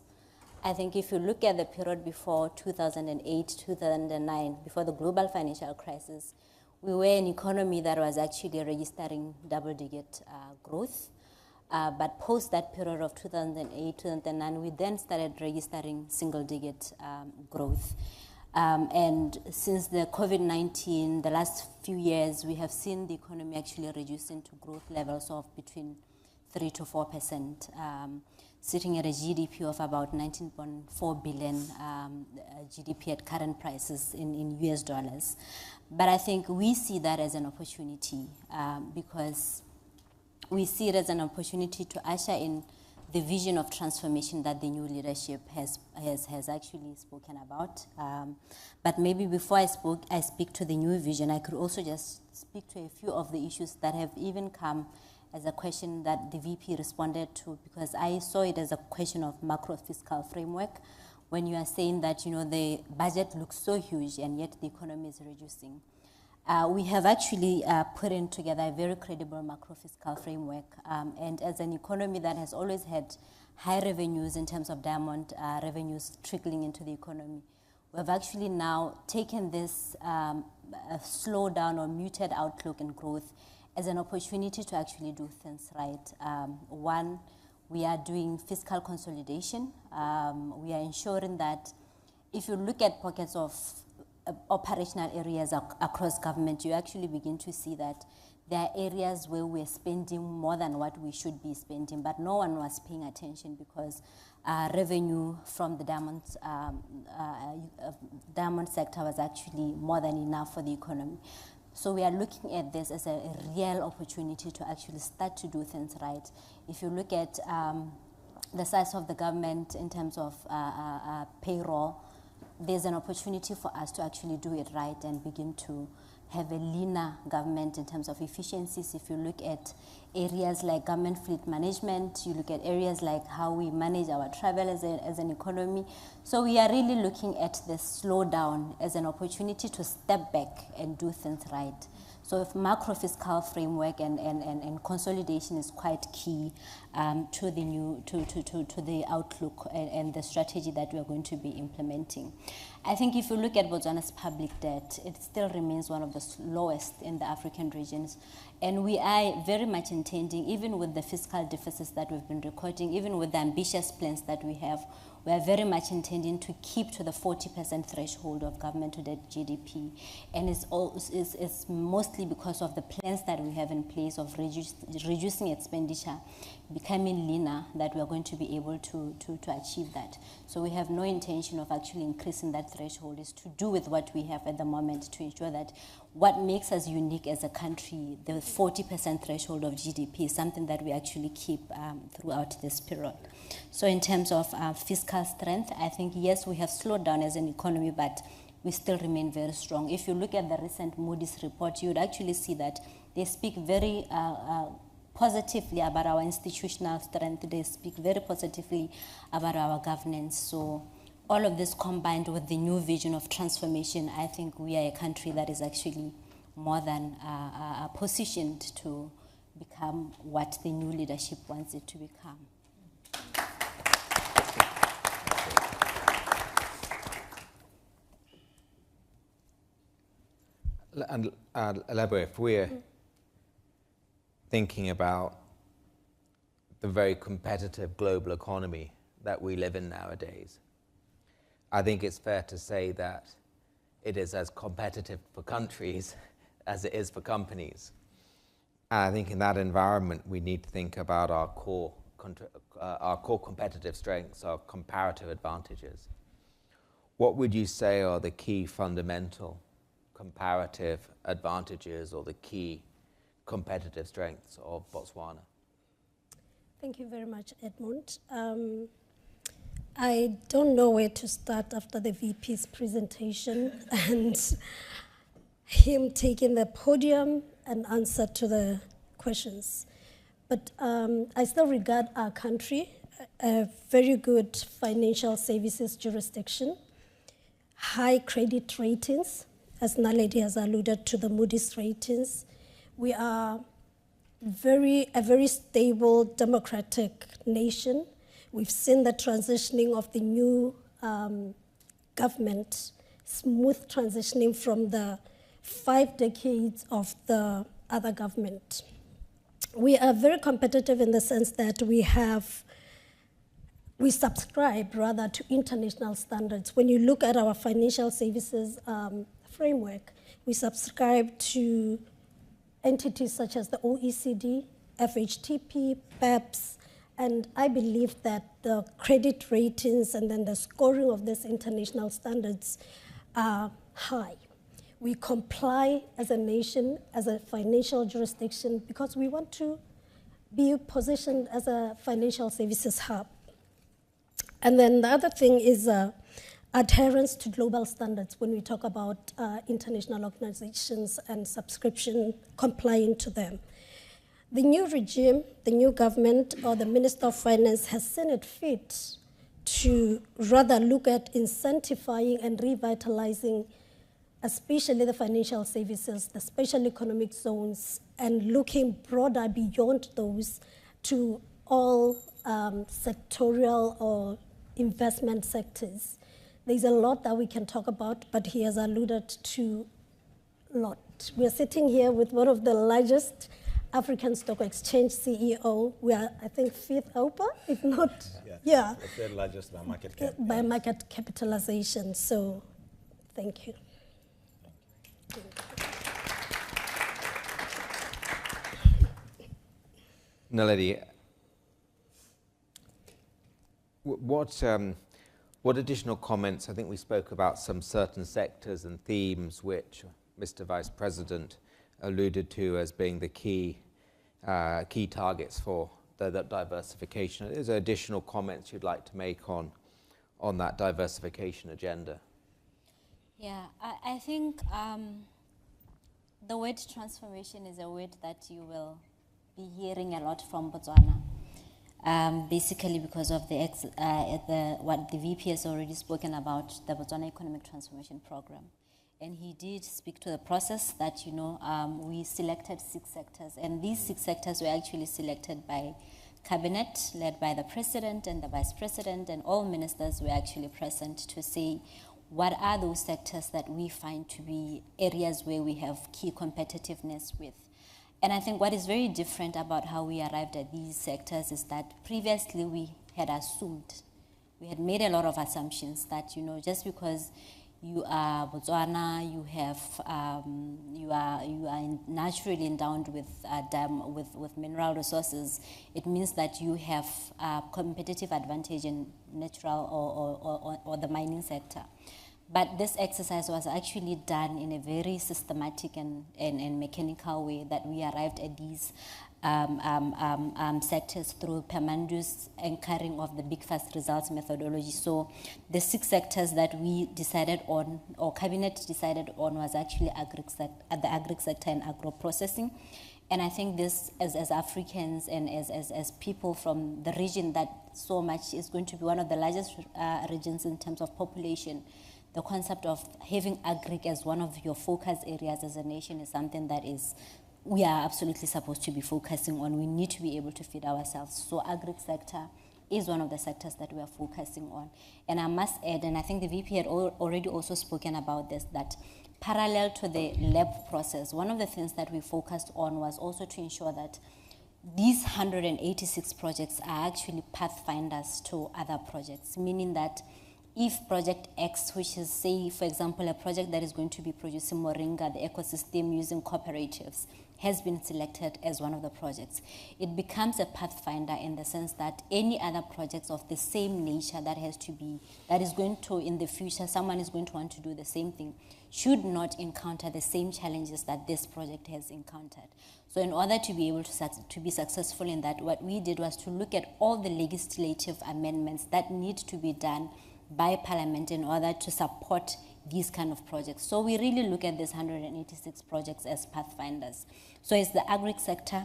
I think if you look at the period before 2008, 2009, before the global financial crisis, we were an economy that was actually registering double-digit growth. But post that period of 2008, 2009, we then started registering single-digit growth. And since the COVID-19, the last few years, we have seen the economy actually reducing to growth levels of between 3 to 4%, sitting at a GDP of about 19.4 billion GDP at current prices in US dollars. But I think we see that as an opportunity because we see it as an opportunity to usher in the vision of transformation that the new leadership has actually spoken about. But maybe before I speak to the new vision, I could also just speak to a few of the issues that have even come as a question that the VP responded to, because I saw it as a question of macro fiscal framework. When you are saying that, you know, the budget looks so huge and yet the economy is reducing. We have actually put in together a very credible macro fiscal framework. And as an economy that has always had high revenues in terms of diamond revenues trickling into the economy, we have actually now taken this slowdown or muted outlook in growth as an opportunity to actually do things right. One, we are doing fiscal consolidation. We are ensuring that if you look at pockets of operational areas across government, you actually begin to see that there are areas where we're spending more than what we should be spending, but no one was paying attention because revenue from the diamond sector was actually more than enough for the economy. So we are looking at this as a real opportunity to actually start to do things right. If you look at the size of the government in terms of payroll, there's an opportunity for us to actually do it right and begin to have a leaner government in terms of efficiencies. If you look at areas like government fleet management, you look at areas like how we manage our travel as an economy. So we are really looking at this slowdown as an opportunity to step back and do things right. So if macro fiscal framework and consolidation is quite key to the new to the outlook and the strategy that we are going to be implementing. I think if you look at Botswana's public debt, it still remains one of the lowest in the African regions. And we are very much intending, even with the fiscal deficits that we've been recording, even with the ambitious plans that we are very much intending to keep to the 40% threshold of government to debt GDP. And it's mostly because of the plans that we have in place of reducing expenditure, becoming leaner, that we are going to be able to achieve that. So we have no intention of actually increasing that threshold. Is to do with what we have at the moment to ensure that what makes us unique as a country, the 40% threshold of GDP, is something that we actually keep throughout this period. So in terms of fiscal strength, I think, yes, we have slowed down as an economy, but we still remain very strong. If you look at the recent Moody's report, you would actually see that they speak very positively about our institutional strength. They speak very positively about our governance. So all of this combined with the new vision of transformation, I think we are a country that is actually more than positioned to become what the new leadership wants it to become. And elaborate, if we're thinking about the very competitive global economy that we live in nowadays, I think it's fair to say that it is as competitive for countries as it is for companies. And I think in that environment, we need to think about our core competitive strengths, our comparative advantages. What would you say are the key fundamental comparative advantages or the key competitive strengths of Botswana? Thank you very much, Edmund. I don't know where to start after the VP's presentation and him taking the podium and answer to the questions. But I still regard our country a very good financial services jurisdiction, high credit ratings, as Naledi has alluded to the Moody's ratings. We are a very stable democratic nation. We've seen the transitioning of the new government, smooth transitioning from the 5 decades of the other government. We are very competitive in the sense that we subscribe rather to international standards. When you look at our financial services framework, we subscribe to entities such as the OECD, FHTP, BEPS, and I believe that the credit ratings and then the scoring of these international standards are high. We comply as a nation, as a financial jurisdiction, because we want to be positioned as a financial services hub. And then the other thing is adherence to global standards when we talk about international organizations and subscription complying to them. The new regime, the new government, or the Minister of Finance has seen it fit to rather look at incentivizing and revitalizing especially the financial services, the special economic zones, and looking broader beyond those to all sectorial or investment sectors. There's a lot that we can talk about, but he has alluded to a lot. We're sitting here with one of the largest African Stock Exchange CEO. We are, I think, 5th OPA, if not, yeah. The third largest by market cap. By market capitalization, so thank you. Naledi, what additional comments? I think we spoke about some certain sectors and themes which Mr. Vice President alluded to as being the key targets for the diversification. Is there additional comments you'd like to make on that diversification agenda? Yeah, I think the word transformation is a word that you will be hearing a lot from Botswana. Basically because of what the VP has already spoken about, the Botswana Economic Transformation Program. And he did speak to the process that, we selected 6 sectors. And these 6 sectors were actually selected by Cabinet, led by the President and the Vice President, and all ministers were actually present to say, what are those sectors that we find to be areas where we have key competitiveness with? And I think what is very different about how we arrived at these sectors is that previously we had assumed, we had made a lot of assumptions that, just because you are Botswana, you are naturally endowed with mineral resources, it means that you have a competitive advantage in natural or the mining sector. But this exercise was actually done in a very systematic and mechanical way, that we arrived at these sectors through Pamandu's anchoring of the Big Fast Results methodology. So the 6 sectors that we decided on, or Cabinet decided on, was actually the agri sector and agro-processing. And I think this, as Africans and as people from the region that so much is going to be one of the largest regions in terms of population, the concept of having agri as one of your focus areas as a nation is something that we are absolutely supposed to be focusing on. We need to be able to feed ourselves. So agri sector is one of the sectors that we are focusing on. And I must add, and I think the VP had already also spoken about this, that parallel to the lab process, one of the things that we focused on was also to ensure that these 186 projects are actually pathfinders to other projects, meaning that if Project X, which is, say, for example, a project that is going to be producing moringa, the ecosystem using cooperatives, has been selected as one of the projects. It becomes a pathfinder in the sense that any other projects of the same nature that is going to, in the future, someone is going to want to do the same thing, should not encounter the same challenges that this project has encountered. So in order to be able to be successful in that, what we did was to look at all the legislative amendments that need to be done by Parliament in order to support these kind of projects. So we really look at these 186 projects as pathfinders. So it's the agri sector,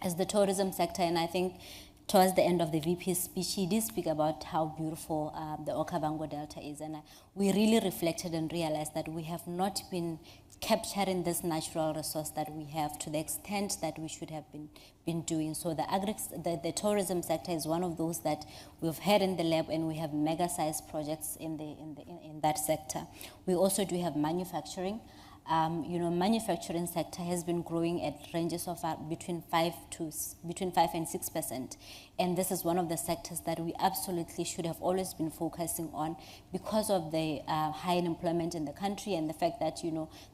as the tourism sector, and I think towards the end of the VP's speech, he did speak about how beautiful the Okavango Delta is, and we really reflected and realized that we have not been capturing this natural resource that we have to the extent that we should have been doing. So the tourism sector is one of those that we've had in the lab, and we have mega-sized projects in that sector. We also do have manufacturing. Manufacturing sector has been growing at ranges of between 5 and 6%, and this is one of the sectors that we absolutely should have always been focusing on because of the high unemployment in the country and the fact that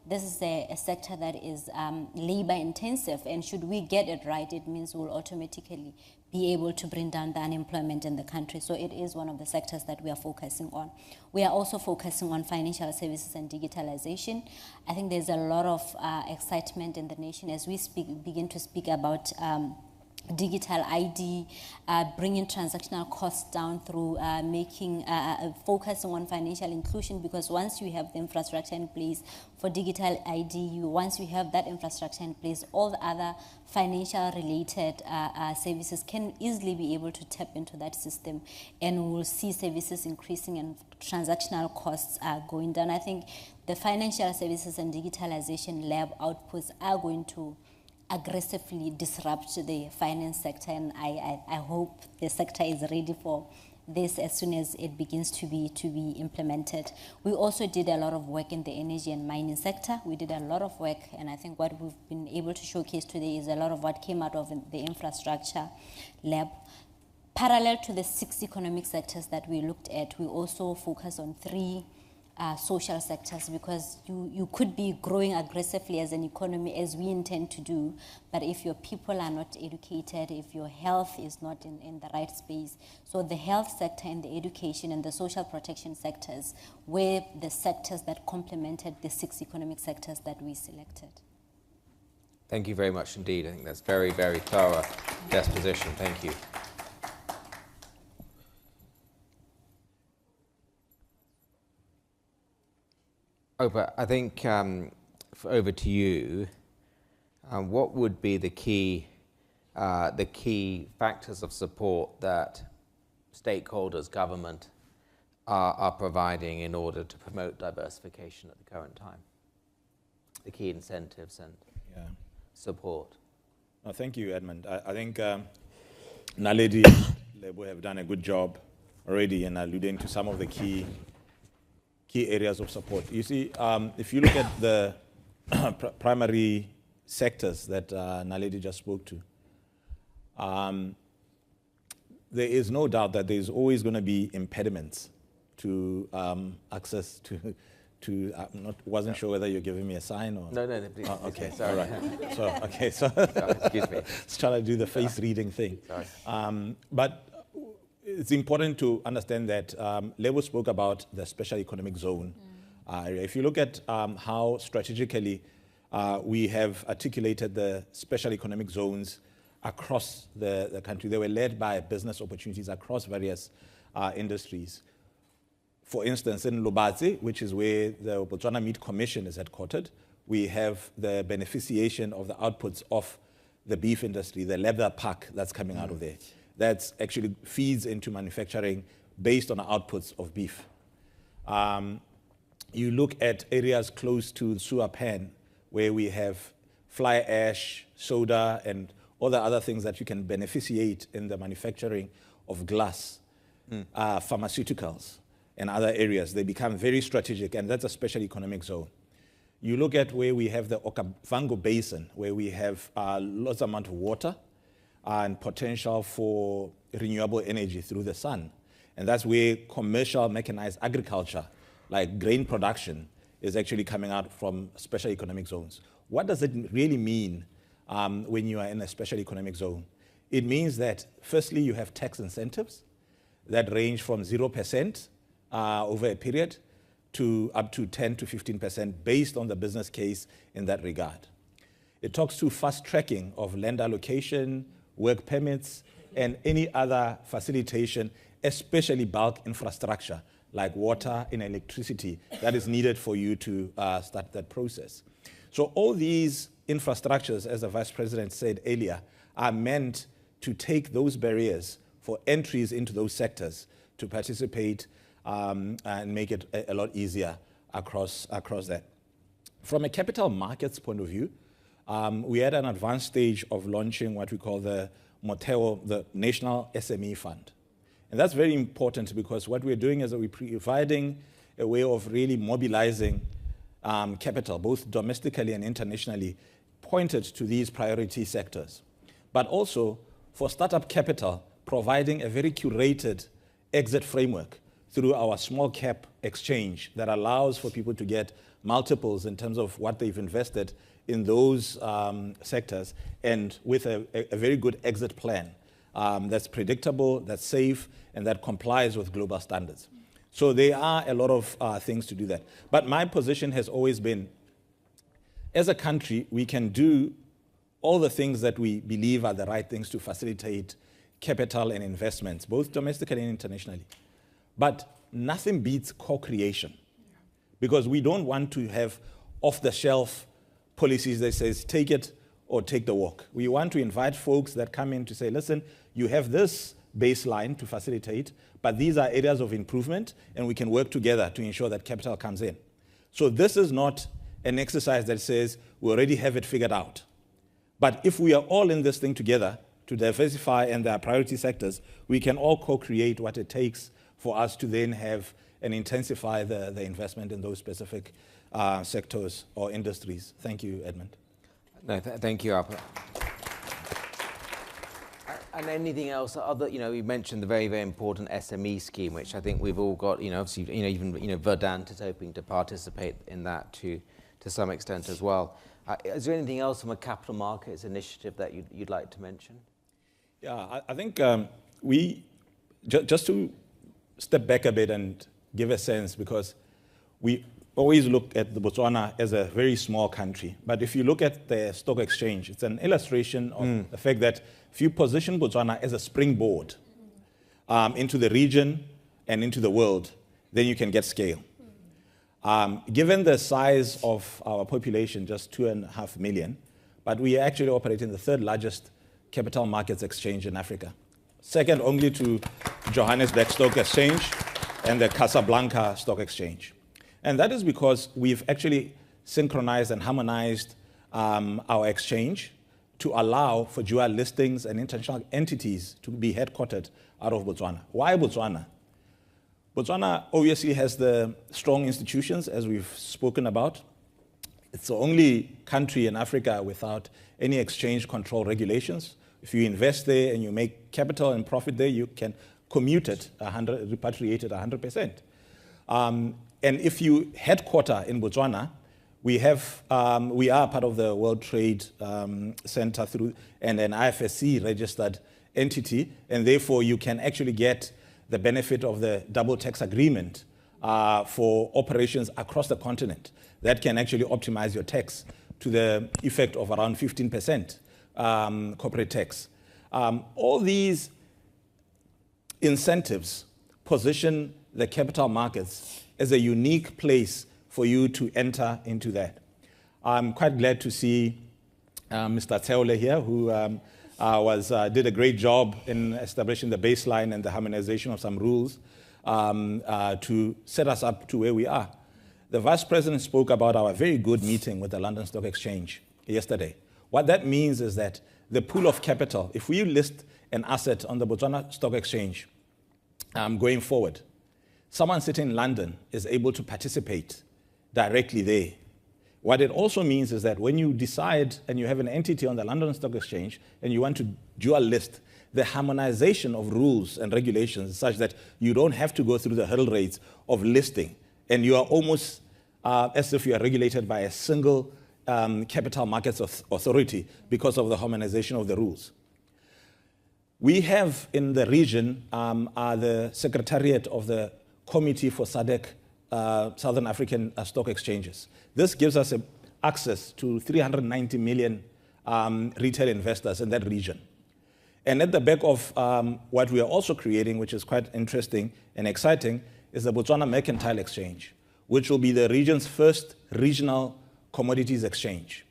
this is a sector that is labor intensive, and should we get it right, it means we'll automatically be able to bring down the unemployment in the country. So it is one of the sectors that we are focusing on. We are also focusing on financial services and digitalization. I think there's a lot of excitement in the nation as we begin to speak about digital ID, bringing transactional costs down through focusing on financial inclusion, because once you have the infrastructure in place for digital ID, once we have that infrastructure in place, all the other financial related services can easily be able to tap into that system, and we will see services increasing and transactional costs going down. I think the financial services and digitalization lab outputs are going to aggressively disrupt the finance sector, and I hope the sector is ready for this as soon as it begins to be implemented. We also did a lot of work in the energy and mining sector. We did a lot of work, and I think what we've been able to showcase today is a lot of what came out of the infrastructure lab. Parallel to the 6 economic sectors that we looked at, we also focus on 3 social sectors, because you could be growing aggressively as an economy as we intend to do, but if your people are not educated, if your health is not in the right space, so the health sector and the education and the social protection sectors were the sectors that complemented the 6 economic sectors that we selected. Thank you very much indeed. I think that's very, very thorough exposition. Thank you. Opa, I think over to you. What would be the key factors of support that stakeholders, government, are providing in order to promote diversification at the current time? The key incentives and support. No, thank you, Edmund. I think Naledi and Lebo have done a good job already in alluding to some of the key areas of support. You see, if you look at the primary sectors that Naledi just spoke to, there is no doubt that there is always going to be impediments to access to. Wasn't sure whether you're giving me a sign or. No, please. Oh, okay, sorry. All right. So excuse me. Just trying to do the face reading thing. Sorry. But it's important to understand that Lebo spoke about the special economic zone area. If you look at how strategically we have articulated the special economic zones across the country, they were led by business opportunities across various industries. For instance, in Lubatse, which is where the Botswana Meat Commission is headquartered, we have the beneficiation of the outputs of the beef industry, the leather pack that's coming out of there. That actually feeds into manufacturing based on the outputs of beef. You look at areas close to Suapan, where we have fly ash, soda, and all the other things that you can beneficiate in the manufacturing of glass, pharmaceuticals, and other areas. They become very strategic, and that's a special economic zone. You look at where we have the Okavango Basin, where we have lots amount of water, and potential for renewable energy through the sun. And that's where commercial mechanized agriculture, like grain production, is actually coming out from special economic zones. What does it really mean when you are in a special economic zone? It means that, firstly, you have tax incentives that range from 0% over a period to up to 10 to 15% based on the business case in that regard. It talks to fast tracking of land allocation, work permits, and any other facilitation, especially bulk infrastructure like water and electricity that is needed for you to start that process. So all these infrastructures, as the Vice President said earlier, are meant to take those barriers for entries into those sectors to participate and make it a lot easier across that. From a capital markets point of view, we had an advanced stage of launching what we call the Motheo, the National SME Fund. And that's very important because what we're doing is that we're providing a way of really mobilizing capital, both domestically and internationally, pointed to these priority sectors. But also, for startup capital, providing a very curated exit framework through our small cap exchange that allows for people to get multiples in terms of what they've invested in those sectors, and with a very good exit plan that's predictable, that's safe, and that complies with global standards. So there are a lot of things to do that. But my position has always been, as a country, we can do all the things that we believe are the right things to facilitate capital and investments, both domestically and internationally. But nothing beats co-creation, because we don't want to have off-the-shelf policies that says take it or take the walk. We want to invite folks that come in to say, listen, you have this baseline to facilitate, but these are areas of improvement, and we can work together to ensure that capital comes in. So this is not an exercise that says we already have it figured out. But if we are all in this thing together to diversify and there are priority sectors, we can all co-create what it takes for us to then have and intensify the investment in those specific sectors or industries. Thank you, Edmund. No, thank you, Alpha. And anything else? Other, you mentioned the very, very important SME scheme, which I think we've all got. Obviously, even Verdant is hoping to participate in that to some extent as well. Is there anything else from a capital markets initiative that you'd like to mention? Yeah, I think we just to step back a bit and give a sense, because we always look at the Botswana as a very small country. But if you look at the stock exchange, it's an illustration of the fact that if you position Botswana as a springboard into the region and into the world, then you can get scale. Given the size of our population, just 2.5 million, but we actually operate in the third largest capital markets exchange in Africa, second only to Johannesburg Stock Exchange and the Casablanca Stock Exchange. And that is because we've actually synchronized and harmonized our exchange to allow for dual listings and international entities to be headquartered out of Botswana. Why Botswana? Botswana obviously has the strong institutions, as we've spoken about. It's the only country in Africa without any exchange control regulations. If you invest there and you make capital and profit there, you can commute it, repatriate it 100%. And if you headquarter in Botswana, we are part of the World Trade Center through and an IFSC registered entity, and therefore you can actually get the benefit of the double tax agreement for operations across the continent. That can actually optimize your tax to the effect of around 15% corporate tax. All these incentives position the capital markets as a unique place for you to enter into that. I'm quite glad to see Mr. Tseole here, who did a great job in establishing the baseline and the harmonization of some rules to set us up to where we are. The Vice President spoke about our very good meeting with the London Stock Exchange yesterday. What that means is that the pool of capital, if we list an asset on the Botswana Stock Exchange going forward, someone sitting in London is able to participate directly there. What it also means is that when you decide and you have an entity on the London Stock Exchange and you want to dual list, the harmonization of rules and regulations is such that you don't have to go through the hurdle rates of listing, and you are almost as if you are regulated by a single Capital Markets Authority because of the harmonization of the rules. We have in the region the Secretariat of the Committee for SADC, Southern African Stock Exchanges. This gives us access to 390 million retail investors in that region. And at the back of what we are also creating, which is quite interesting and exciting, is the Botswana Mercantile Exchange, which will be the region's first regional commodities exchange,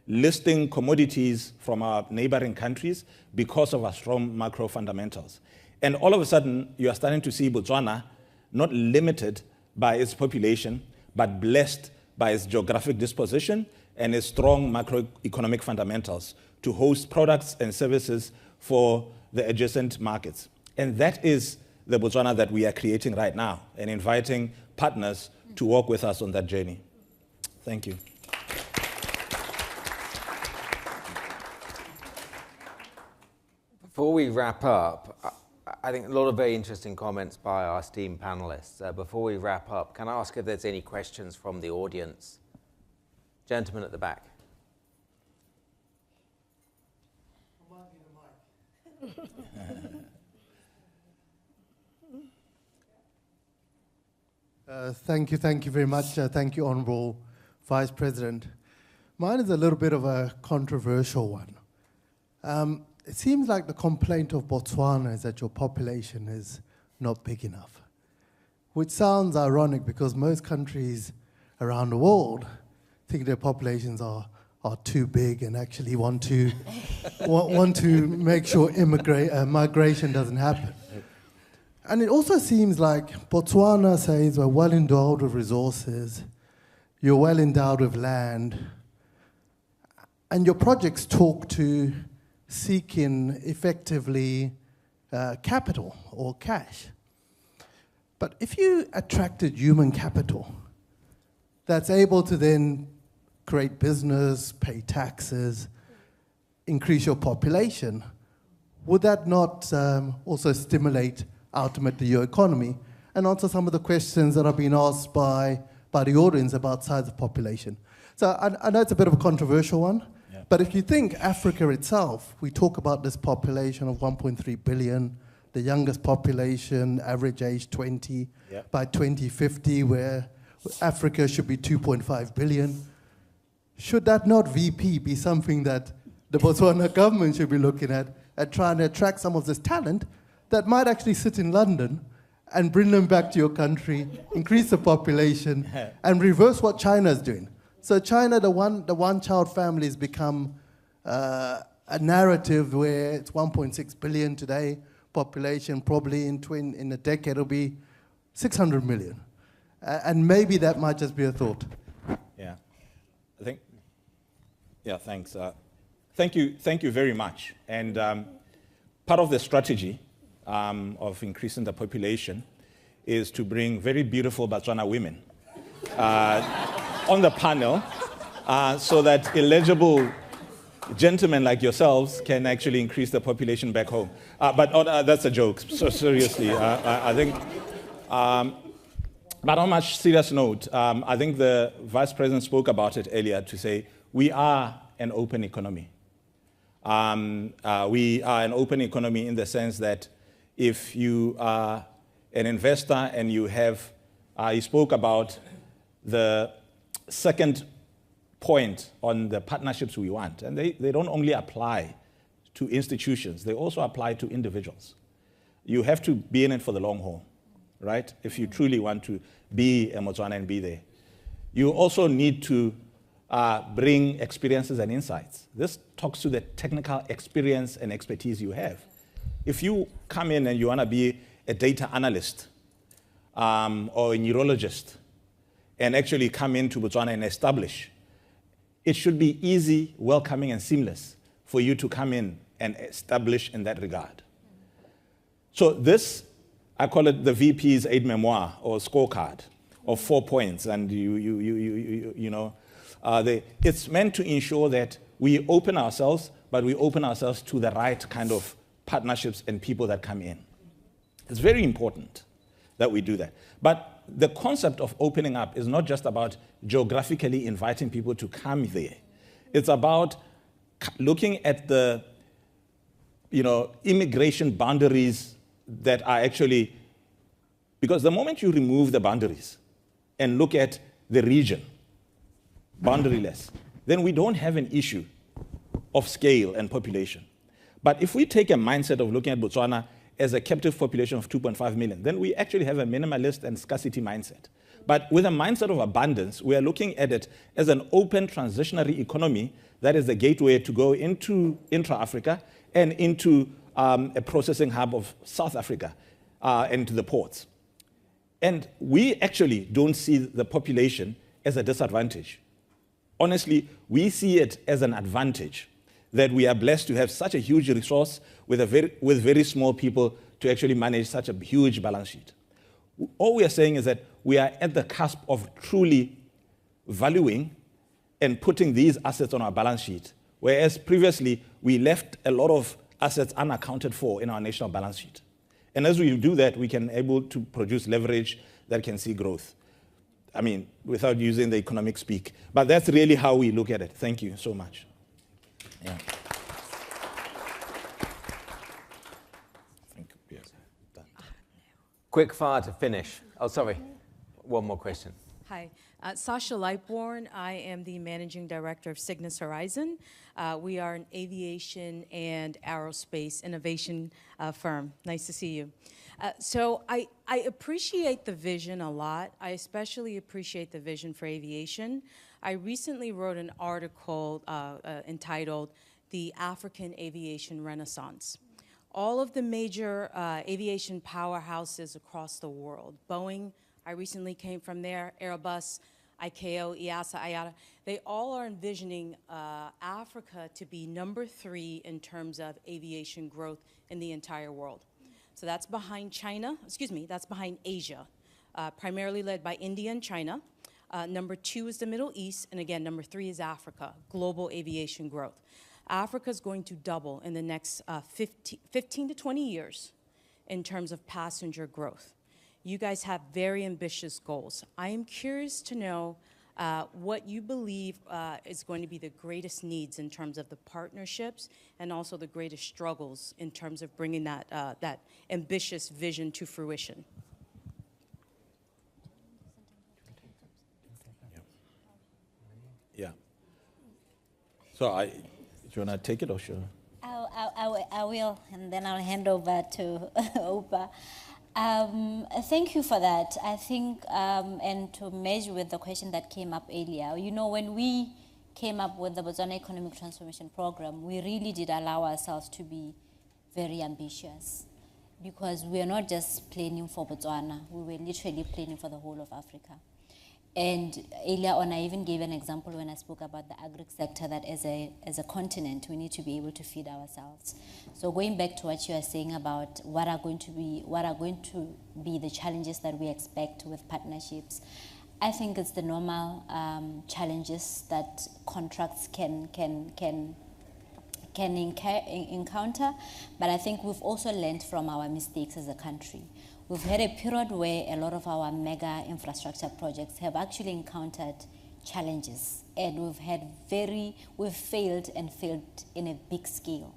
listing commodities from our neighboring countries because of our strong macro fundamentals. And all of a sudden, you are starting to see Botswana not limited by its population, but blessed by its geographic disposition and its strong macroeconomic fundamentals to host products and services for the adjacent markets. And that is the Botswana that we are creating right now and inviting partners to work with us on that journey. Thank you. Before we wrap up, I think a lot of very interesting comments by our esteemed panelists. Before we wrap up, can I ask if there's any questions from the audience? Gentleman at the back. Thank you very much. Thank you, Honourable Vice President. Mine is a little bit of a controversial one. It seems like the complaint of Botswana is that your population is not big enough, which sounds ironic because most countries around the world think their populations are too big and actually want to want to make sure migration doesn't happen. And it also seems like Botswana says we're well endowed with resources, you're well endowed with land, and your projects talk to seeking effectively capital or cash. But if you attracted human capital that's able to then create business, pay taxes, increase your population, would that not also stimulate ultimately your economy? And answer some of the questions that have been asked by the audience about size of population. So I know it's a bit of a controversial one, but if you think Africa itself, we talk about this population of 1.3 billion, the youngest population, average age 20, by 2050, where Africa should be 2.5 billion. Should that not, VP, be something that the Botswana government should be looking at trying to attract some of this talent that might actually sit in London and bring them back to your country, increase the population, and reverse what China's doing? So China, the one-child families become a narrative where it's 1.6 billion today, population probably in a decade it'll be 600 million. And maybe that might just be a thought. Yeah, I think, thanks. Thank you very much. And part of the strategy of increasing the population is to bring very beautiful Botswana women on the panel so that eligible gentlemen like yourselves can actually increase the population back home. But that's a joke, so seriously. I think, but on a much serious note, I think the Vice President spoke about it earlier to say we are an open economy. We are an open economy in the sense that if you are an investor and you have, he spoke about the second point on the partnerships we want, and they don't only apply to institutions, they also apply to individuals. You have to be in it for the long haul, right? If you truly want to be a Botswana and be there. You also need to bring experiences and insights. This talks to the technical experience and expertise you have. If you come in and you want to be a data analyst or a neurologist and actually come into Botswana and establish, it should be easy, welcoming, and seamless for you to come in and establish in that regard. So this, I call it the VP's aid memoir or scorecard of 4 points, and it's meant to ensure that we open ourselves, but we open ourselves to the right kind of partnerships and people that come in. It's very important that we do that. But But the concept of opening up is not just about geographically inviting people to come there. It's about looking at the immigration boundaries that are actually, because the moment you remove the boundaries and look at the region, boundaryless, then we don't have an issue of scale and population. But if we take a mindset of looking at Botswana as a captive population of 2.5 million, then we actually have a minimalist and scarcity mindset. But with a mindset of abundance, we are looking at it as an open transitionary economy that is the gateway to go into intra-Africa and into a processing hub of South Africa and to the ports. And we actually don't see the population as a disadvantage. Honestly, we see it as an advantage that we are blessed to have such a huge resource with very small people to actually manage such a huge balance sheet. All we are saying is that we are at the cusp of truly valuing and putting these assets on our balance sheet, whereas previously we left a lot of assets unaccounted for in our national balance sheet. And as we do that, we can able to produce leverage that can see growth. I mean, without using the economic speak. But that's really how we look at it. Thank you so much. Yeah. Quick fire to finish. Oh, sorry. One more question. Hi. Sasha Lightborn. I am the Managing Director of Cygnus Horizon. We are an aviation and aerospace innovation firm. Nice to see you. So I appreciate the vision a lot. I especially appreciate the vision for aviation. I recently wrote an article entitled The African Aviation Renaissance. All of the major aviation powerhouses across the world, Boeing, I recently came from there, Airbus, ICAO, EASA, IATA, they all are envisioning Africa to be #3 in terms of aviation growth in the entire world. So that's behind China, that's behind Asia, primarily led by India and China. #2 is the Middle East, and again, #3 is Africa, global aviation growth. Africa is going to double in the next 15 to 20 years in terms of passenger growth. You guys have very ambitious goals. I am curious to know what you believe is going to be the greatest needs in terms of the partnerships and also the greatest struggles in terms of bringing that ambitious vision to fruition. Yeah. So do you want to take it or should I will, and then I'll hand over to Opa. Thank you for that. I think, and to merge with the question that came up earlier, when we came up with the Botswana Economic Transformation Program, we really did allow ourselves to be very ambitious, because we are not just planning for Botswana, we were literally planning for the whole of Africa. And earlier on, I even gave an example when I spoke about the agri sector, that as a continent, we need to be able to feed ourselves. So going back to what you are saying about what are going to be the challenges that we expect with partnerships, I think it's the normal challenges that contracts can encounter, but I think we've also learned from our mistakes as a country. We've had a period where a lot of our mega infrastructure projects have actually encountered challenges, and we've failed in a big scale.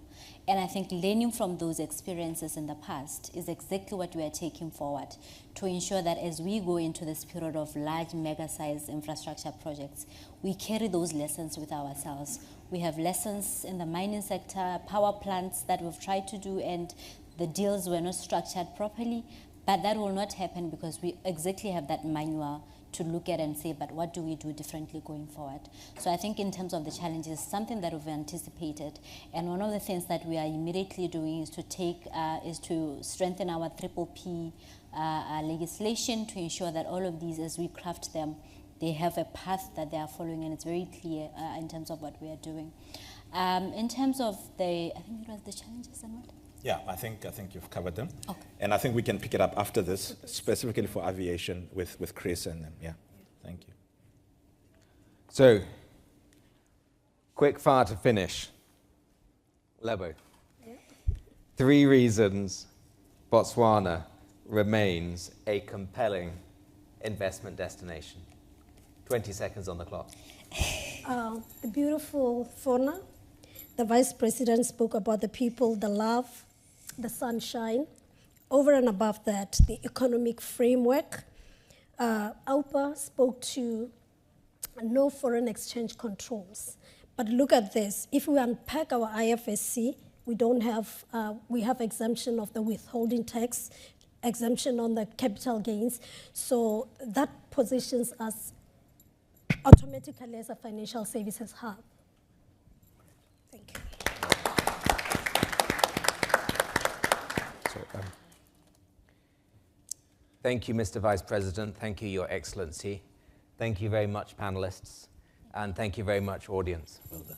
And I think learning from those experiences in the past is exactly what we are taking forward to ensure that as we go into this period of large mega-sized infrastructure projects, we carry those lessons with ourselves. We have lessons in the mining sector, power plants that we've tried to do, and the deals were not structured properly. But that will not happen because we exactly have that manual to look at and say, but what do we do differently going forward? So I think in terms of the challenges, something that we've anticipated, and one of the things that we are immediately doing is to strengthen our PPP legislation to ensure that all of these, as we craft them, they have a path that they are following, and it's very clear in terms of what we are doing. In terms of I think it was the challenges and what? Yeah, I think you've covered them. Okay. And I think we can pick it up after this, specifically for aviation with Chris and them. Yeah, thank you. So, quick fire to finish. Lebo. Yeah. 3 reasons Botswana remains a compelling investment destination? 20 seconds on the clock. The beautiful fauna. The Vice President spoke about the people, the love, the sunshine. Over and above that, the economic framework. AUPA spoke to no foreign exchange controls. But look at this. If we unpack our IFSC, we have exemption of the withholding tax, exemption on the capital gains. So that positions us automatically as a financial services hub. Thank you. Thank you, Mr. Vice President. Thank you, Your Excellency. Thank you very much, panelists. And thank you very much, audience. Well done.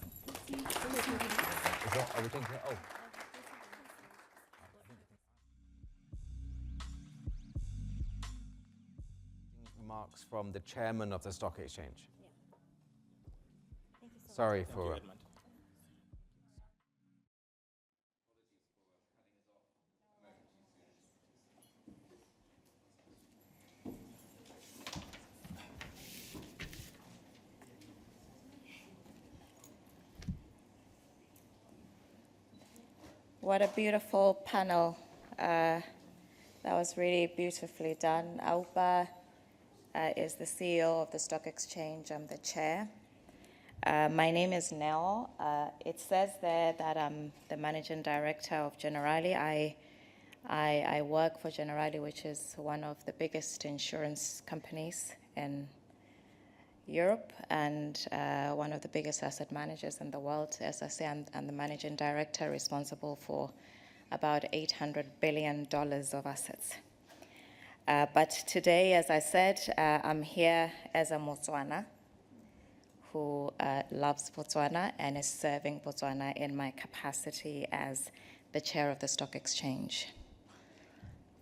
Are we taking it? Oh. Remarks from the chairman of the stock exchange. Yeah. Thank you so Sorry much. for. What a beautiful panel. That was really beautifully done. AUPA is the CEO of the stock exchange. I'm the chair. My name is Nell. It says there that I'm the managing director of Generali. I work for Generali, which is one of the biggest insurance companies in Europe and one of the biggest asset managers in the world. As I say, I'm the managing director responsible for about $800 billion of assets. But today, as I said, I'm here as a Motswana who loves Botswana and is serving Botswana in my capacity as the chair of the stock exchange.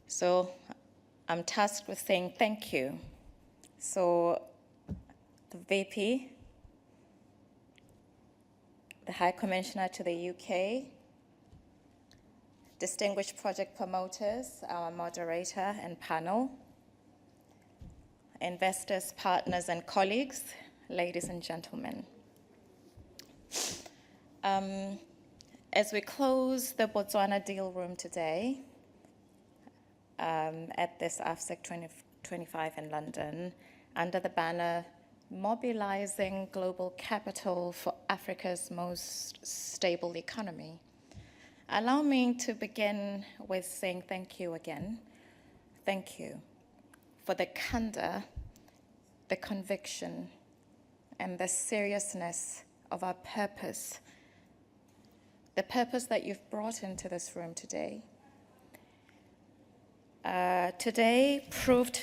So I'm tasked with saying thank you. So the VP, the High Commissioner to the UK, distinguished project promoters, our moderator and panel, investors, partners, and colleagues, ladies and gentlemen. As we close the Botswana deal room today, at this AFSIC 2025 in London, under the banner Mobilising Global Capital for Africa's Most Stable Economy, allow me to begin with saying thank you again. Thank you for the candor, the conviction, and the seriousness of our purpose, the purpose that you've brought into this room today. Today proved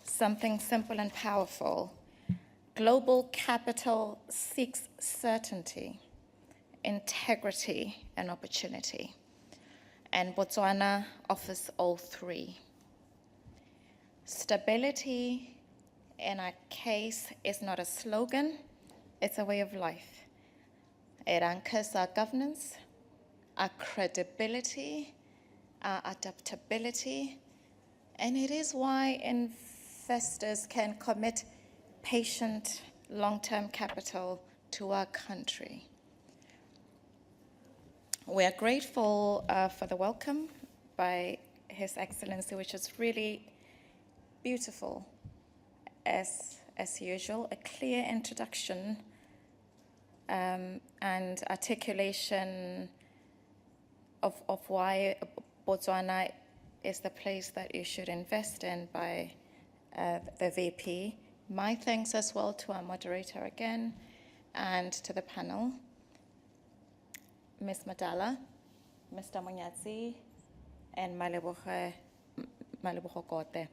something simple and powerful. Global capital seeks certainty, integrity, and opportunity. And Botswana offers all three. Stability, in our case, is not a slogan, it's a way of life. It anchors our governance, our credibility, our adaptability, and it is why investors can commit patient, long-term capital to our country. We are grateful for the welcome by His Excellency, which is really beautiful, as usual, a clear introduction and articulation of why Botswana is the place that you should invest in by the VP. My thanks as well to our moderator again and to the panel, Ms. Madala, Mr. Munyatsi, and Malebohe Kote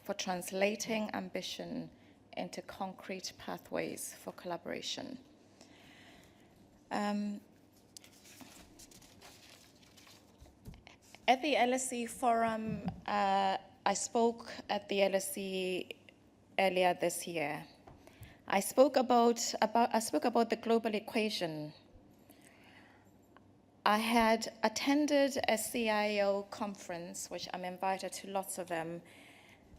for translating ambition into concrete pathways for collaboration. At the LSE forum, I spoke at the LSE earlier this year. I spoke about the global equation. I had attended a CIO conference, which I'm invited to lots of them,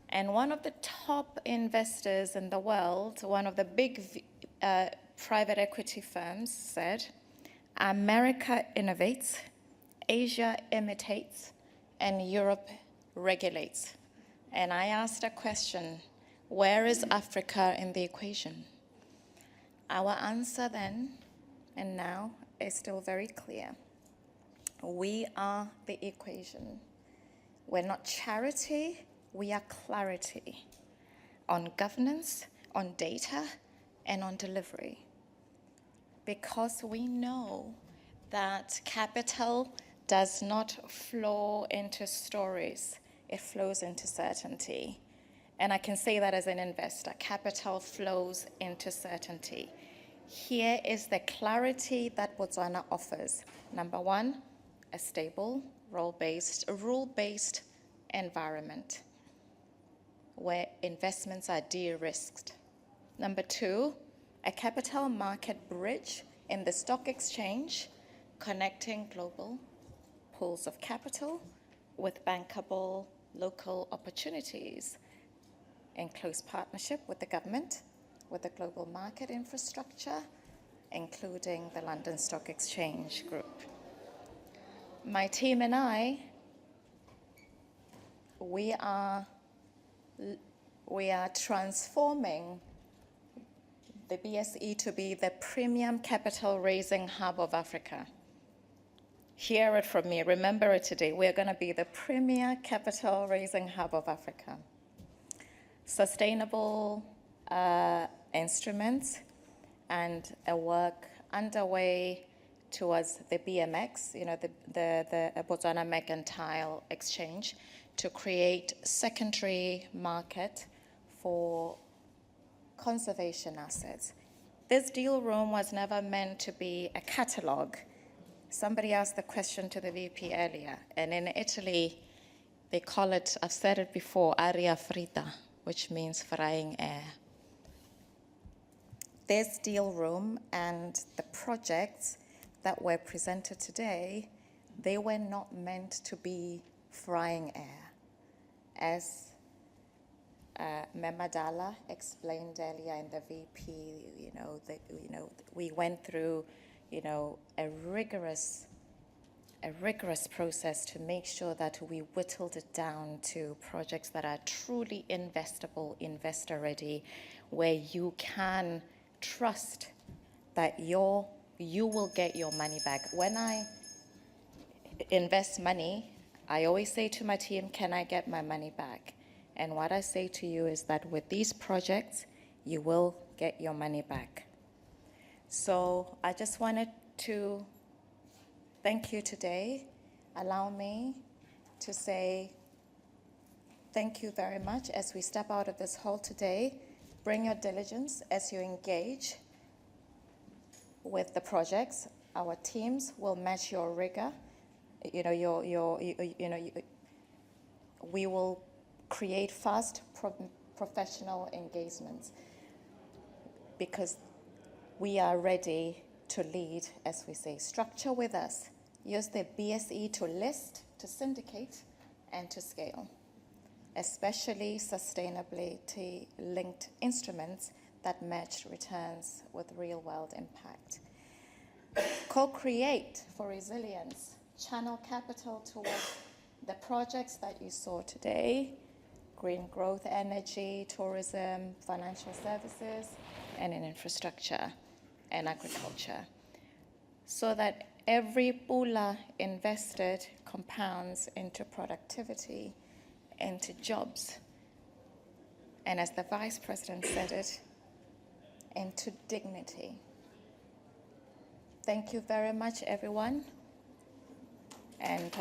And one of the top investors in the world, one of the big private equity firms, said, America innovates, Asia imitates, and Europe regulates. And I asked a question, where is Africa in the equation? Our answer then and now is still very clear. We are the equation. We're not charity, we are clarity on governance, on data, and on delivery. Because we know that capital does not flow into stories, it flows into certainty. And I can say that as an investor, capital flows into certainty. Here is the clarity that Botswana offers. Number one, a stable, rule-based environment where investments are de-risked. Number two, a capital market bridge in the stock exchange connecting global pools of capital with bankable local opportunities in close partnership with the government, with the global market infrastructure, including the London Stock Exchange Group. My team and I, we are transforming the BSE to be the premium capital raising hub of Africa. Hear it from me, remember it today. We're going to be the premier capital raising hub of Africa. Sustainable instruments and a work underway towards the BMX, the Botswana Mercantile Exchange, to create secondary market for conservation assets. This deal room was never meant to be a catalog. Somebody asked the question to the VP earlier, and in Italy, they call it, I've said it before, aria fritta, which means frying air. This deal room and the projects that were presented today, they were not meant to be frying air. As Memadala explained earlier in the VP, we went through, a rigorous process to make sure that we whittled it down to projects that are truly investable, investor-ready, where you can trust that you will get your money back. When I invest money, I always say to my team, can I get my money back? And what I say to you is that with these projects, you will get your money back. So I just wanted to thank you today. Allow me to say thank you very much as we step out of this hall today. Bring your diligence as you engage with the projects. Our teams will match your rigor. We will create fast, professional engagements because we are ready to lead, as we say. Structure with us. Use the BSE to list, to syndicate, and to scale, especially sustainability-linked instruments that match returns with real-world impact. Co-create for resilience. Channel capital towards the projects that you saw today, green growth, energy, tourism, financial services, and in infrastructure and agriculture, so that every pula invested compounds into productivity, into jobs, and as the Vice President said it, into dignity. Thank you very much, everyone. And